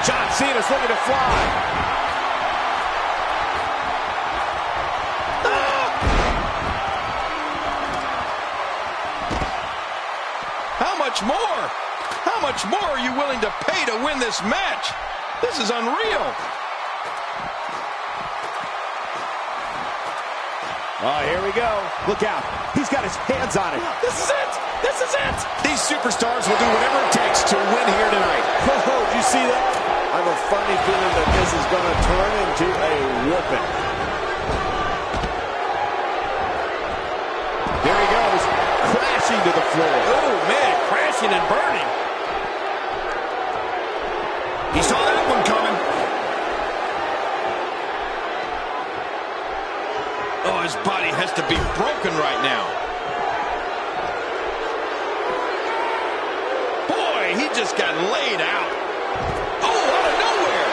John Cena's looking to fly. How much more? How much more are you willing to pay to win this match? This is unreal. Oh, here we go. Look out. He's got his hands on it. This is it. This is it. These superstars will do whatever it takes to win here tonight. Oh, did you see that? I have a funny feeling that this is going to turn into a whooping. There he goes, crashing to the floor. Oh, man, crashing and burning. He saw that one coming. Oh, his body has to be broken right now. Boy, he just got laid out. Oh, out of nowhere.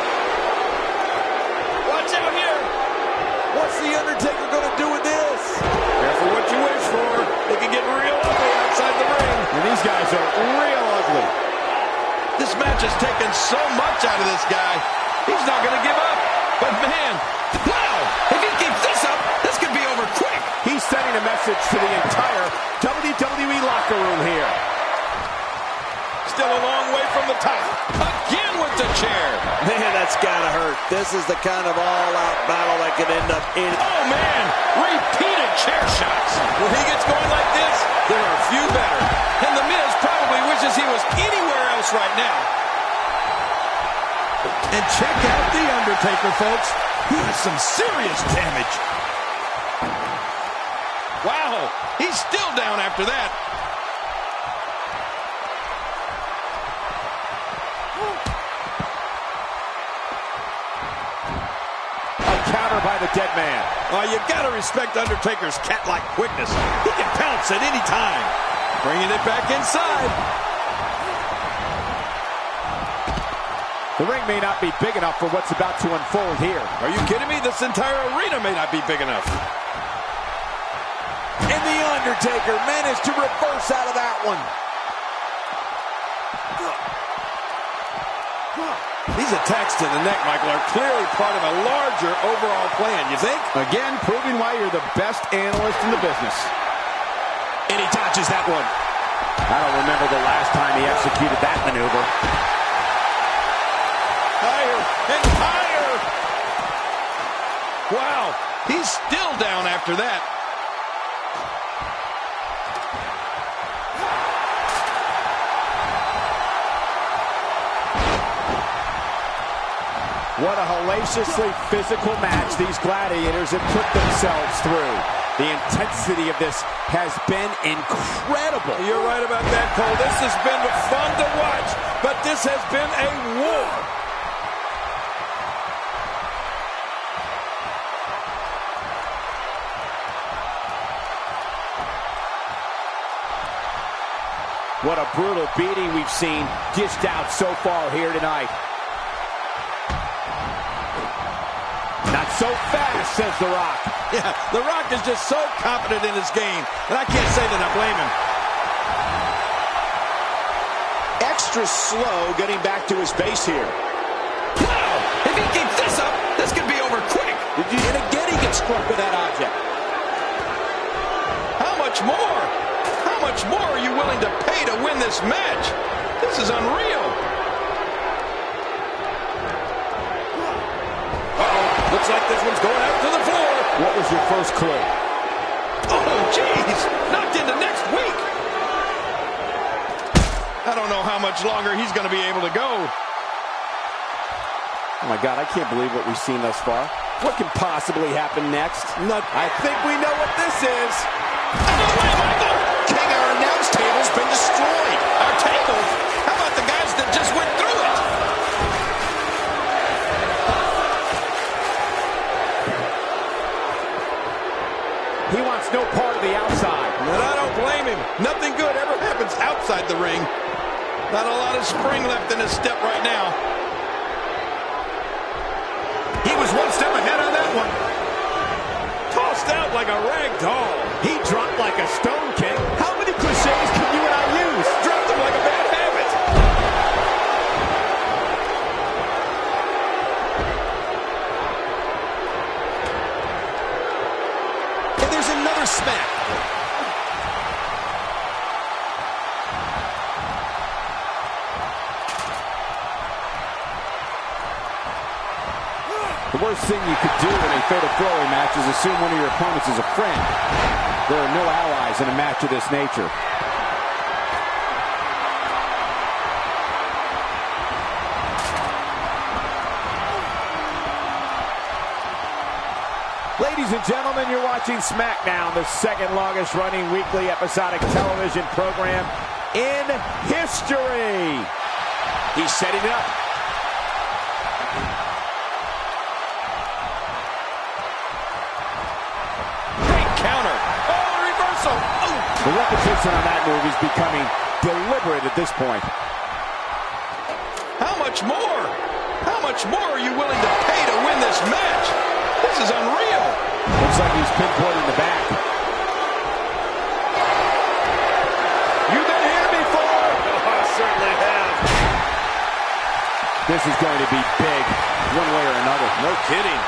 Watch out here. What's The Undertaker going to do with this? Careful what you wish for. It can get real ugly outside the ring. And these guys are real ugly. This match has taken so much out of this guy. He's not going to give up. But, man, wow, if he keeps this up, this could be over quick. He's sending a message to the entire WWE locker room here. Still a long way from the top. Again with the chair. Man, that's got to hurt. This is the kind of all-out battle that could end up in... Oh, man, repeated chair shots. When he gets going like this, there are few better. And The Miz probably wishes he was anywhere else right now. And check out The Undertaker, folks. He has some serious damage. Wow, he's still down after that. A counter by the dead man. Oh, you gotta respect Undertaker's cat-like quickness. He can pounce at any time. Bringing it back inside. The ring may not be big enough for what's about to unfold here. Are you kidding me? This entire arena may not be big enough. And The Undertaker managed to reverse out of that one. These attacks to the neck, Michael, are clearly part of a larger overall plan, you think? Again, proving why you're the best analyst in the business. And he dodges that one. I don't remember the last time he executed that maneuver. Higher and higher. Wow, he's still down after that. What a hellaciously physical match these gladiators have put themselves through. The intensity of this has been incredible. You're right about that, Cole. This has been fun to watch, but this has been a war. What a brutal beating we've seen dished out so far here tonight. Not so fast, says The Rock. Yeah, The Rock is just so confident in his game, and I can't say that I blame him. Extra slow getting back to his base here. Wow, if he keeps this up, this could be over quick. And again he gets struck with that object. How much more? How much more are you willing willing to pay to win this match? This is unreal. Uh-oh, looks like this one's going out to the floor. What was your first clue? Oh, jeez, knocked into next week. I don't know how much longer he's going to be able to go. Oh, my God, I can't believe what we've seen thus far. What can possibly happen next? I think we know what this is. No way, Michael! King, our announce table's been destroyed. Our table? How about the guys that just went through it? He wants no part of the outside. And I don't blame him. Nothing good ever happens outside the ring. Not a lot of spring left in his step right now. He was one step ahead on that one. Tossed out like a rag doll. He dropped like a stone, King. How many cliches can you and I use? Dropped him like a bad habit. And there's another smack. The worst thing you could do in a fatal throwaway match is assume one of your opponents is a friend. There are no allies in a match of this nature. Ladies and gentlemen, you're watching SmackDown, the second longest running weekly episodic television program in history. He's setting it up. The repetition on that move is becoming deliberate at this point. How much more? How much more are you willing to pay to win this match? This is unreal. Looks like he's pinpointing the back. You've been here before. Oh, I certainly have. This is going to be big, one way or another. No kidding.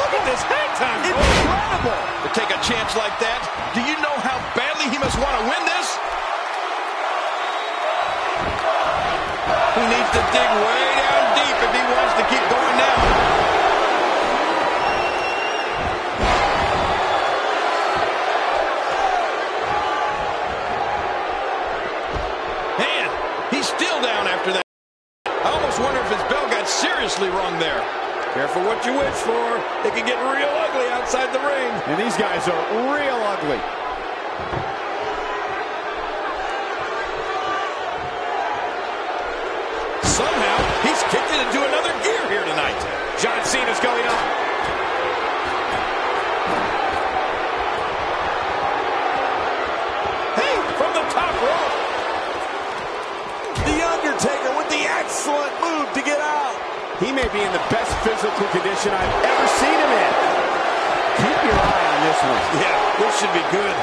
Look at this hang time. Incredible. To take a chance like that, do you know how badly he must want to win this? He needs to dig way down deep if he wants to keep going now. Man, he's still down after that. I almost wonder if his bell got seriously wrong there. Careful what you wish for. It can get real ugly outside the ring. And these guys are real ugly. Somehow, he's kicked it into another gear here tonight. John Cena's going up. Hey, from the top rope. The Undertaker with the excellent move to get out. He may be in the best physical condition I've ever seen him in. Keep your eye on this one. Yeah, this should be good.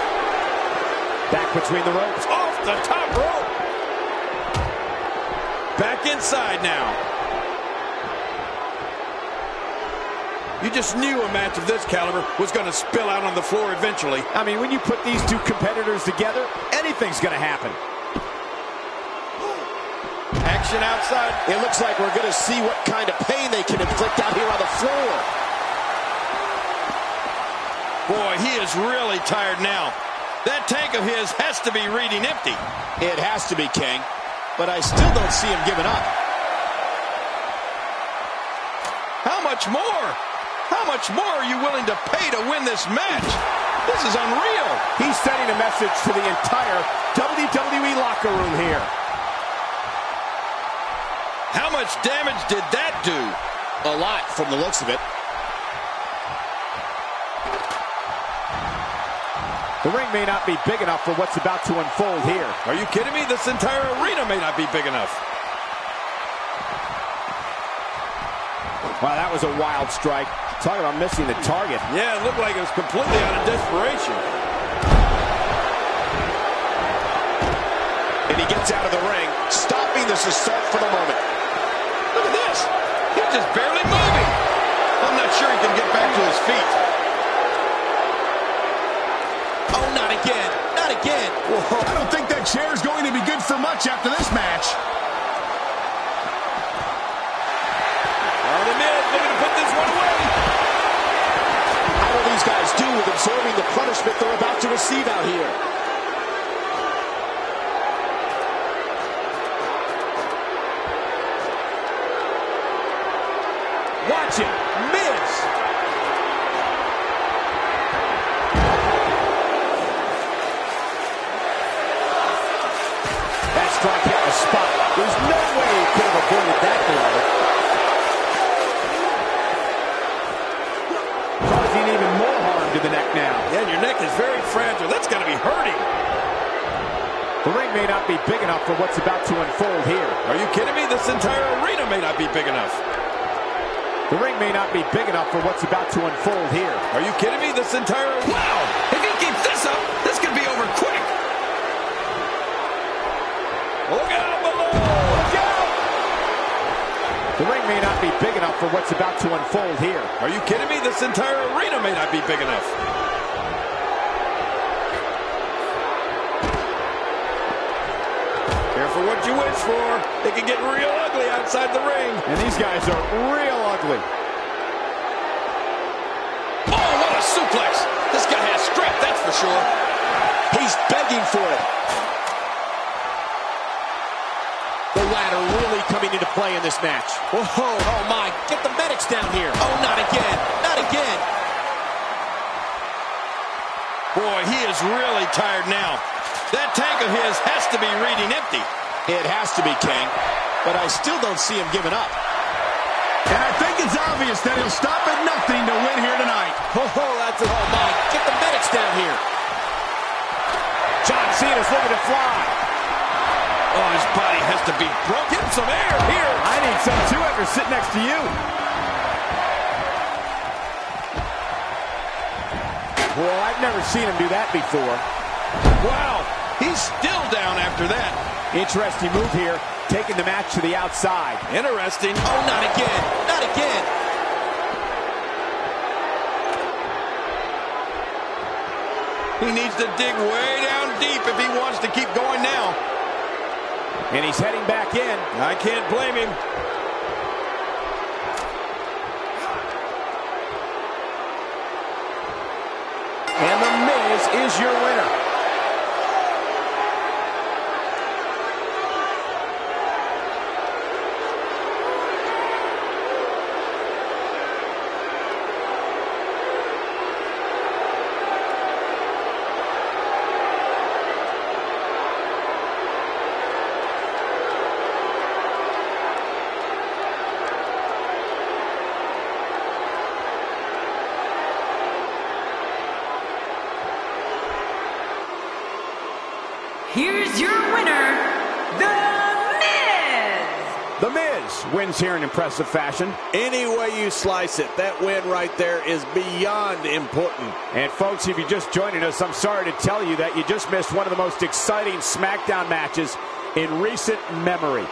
Back between the ropes. Off the top rope. Back inside now. You just knew a match of this caliber was going to spill out on the floor eventually. I mean, when you put these two competitors together, anything's going to happen. Action outside. It looks like we're going to see what kind of pain they can inflict out here on the floor. Boy, he is really tired now. That tank of his has to be reading empty. It has to be, King. But I still don't see him giving up. How much more? How much more are you willing to pay to win this match? This is unreal. He's sending a message to the entire WWE locker room here. How much damage did that do? A lot from the looks of it. The ring may not be big enough for what's about to unfold here. Are you kidding me? This entire arena may not be big enough. Wow, that was a wild strike. Talk about missing the target. Yeah, it looked like it was completely out of desperation. And he gets out of the ring, stopping this assault for the moment. Look at this. He's just barely moving. I'm not sure he can get back to his feet. Oh, not again. Not not again. Whoa. I don't think that chair is going to be good for much after this match. Oh, the Miz looking to put this one away. How will these guys do with absorbing the punishment they're about to receive out here? Watch it, Miz. That strike hit the spot. There's no way he could have avoided that blow. Causing even more harm to the neck now. Yeah, and your neck is very fragile. That's got to be hurting. The ring may not be big enough for what's about to unfold here. Are you kidding me? This entire arena may not be big enough. The ring may not be big enough for what's about to unfold here. Are you kidding me? This entire... Wow! If he keeps this up, this could be over quick. Look out below! Look out! The ring may not be big enough for what's about to unfold here. Are you kidding me? This entire arena may not be big enough. Careful what you wish for. It can get real ugly outside the ring. And these guys are real ugly. Oh, what a suplex. This guy has strength, that's for sure. He's begging for it. The ladder really coming into play in this match. Whoa, oh my, get the medics down here. Oh, not again, not again. Boy, he is really tired now. That tank of his has to be reading empty. It has to be, King. But I still don't see him giving up. And I think it's obvious that he'll stop at nothing to win here tonight. Oh, that's it. Oh my, get the medics down here. John Cena's looking to fly. Oh, his body has to be broke. Get him some air here. I need some too after sitting next to you. Well, I've never seen him do that before. Wow, he's still down after that. Interesting move here, taking the match to the outside. Interesting. Oh, not again, not again. He needs to dig way down deep if he wants to keep going now. And he's heading back in. I can't blame him. And The Miz is your winner. Here's your winner, The Miz! The Miz wins here in impressive fashion. Any way you slice it, that win right there is beyond important. And folks, if you're just joining us, I'm sorry to tell you that you just missed one of the most exciting SmackDown matches in recent memory.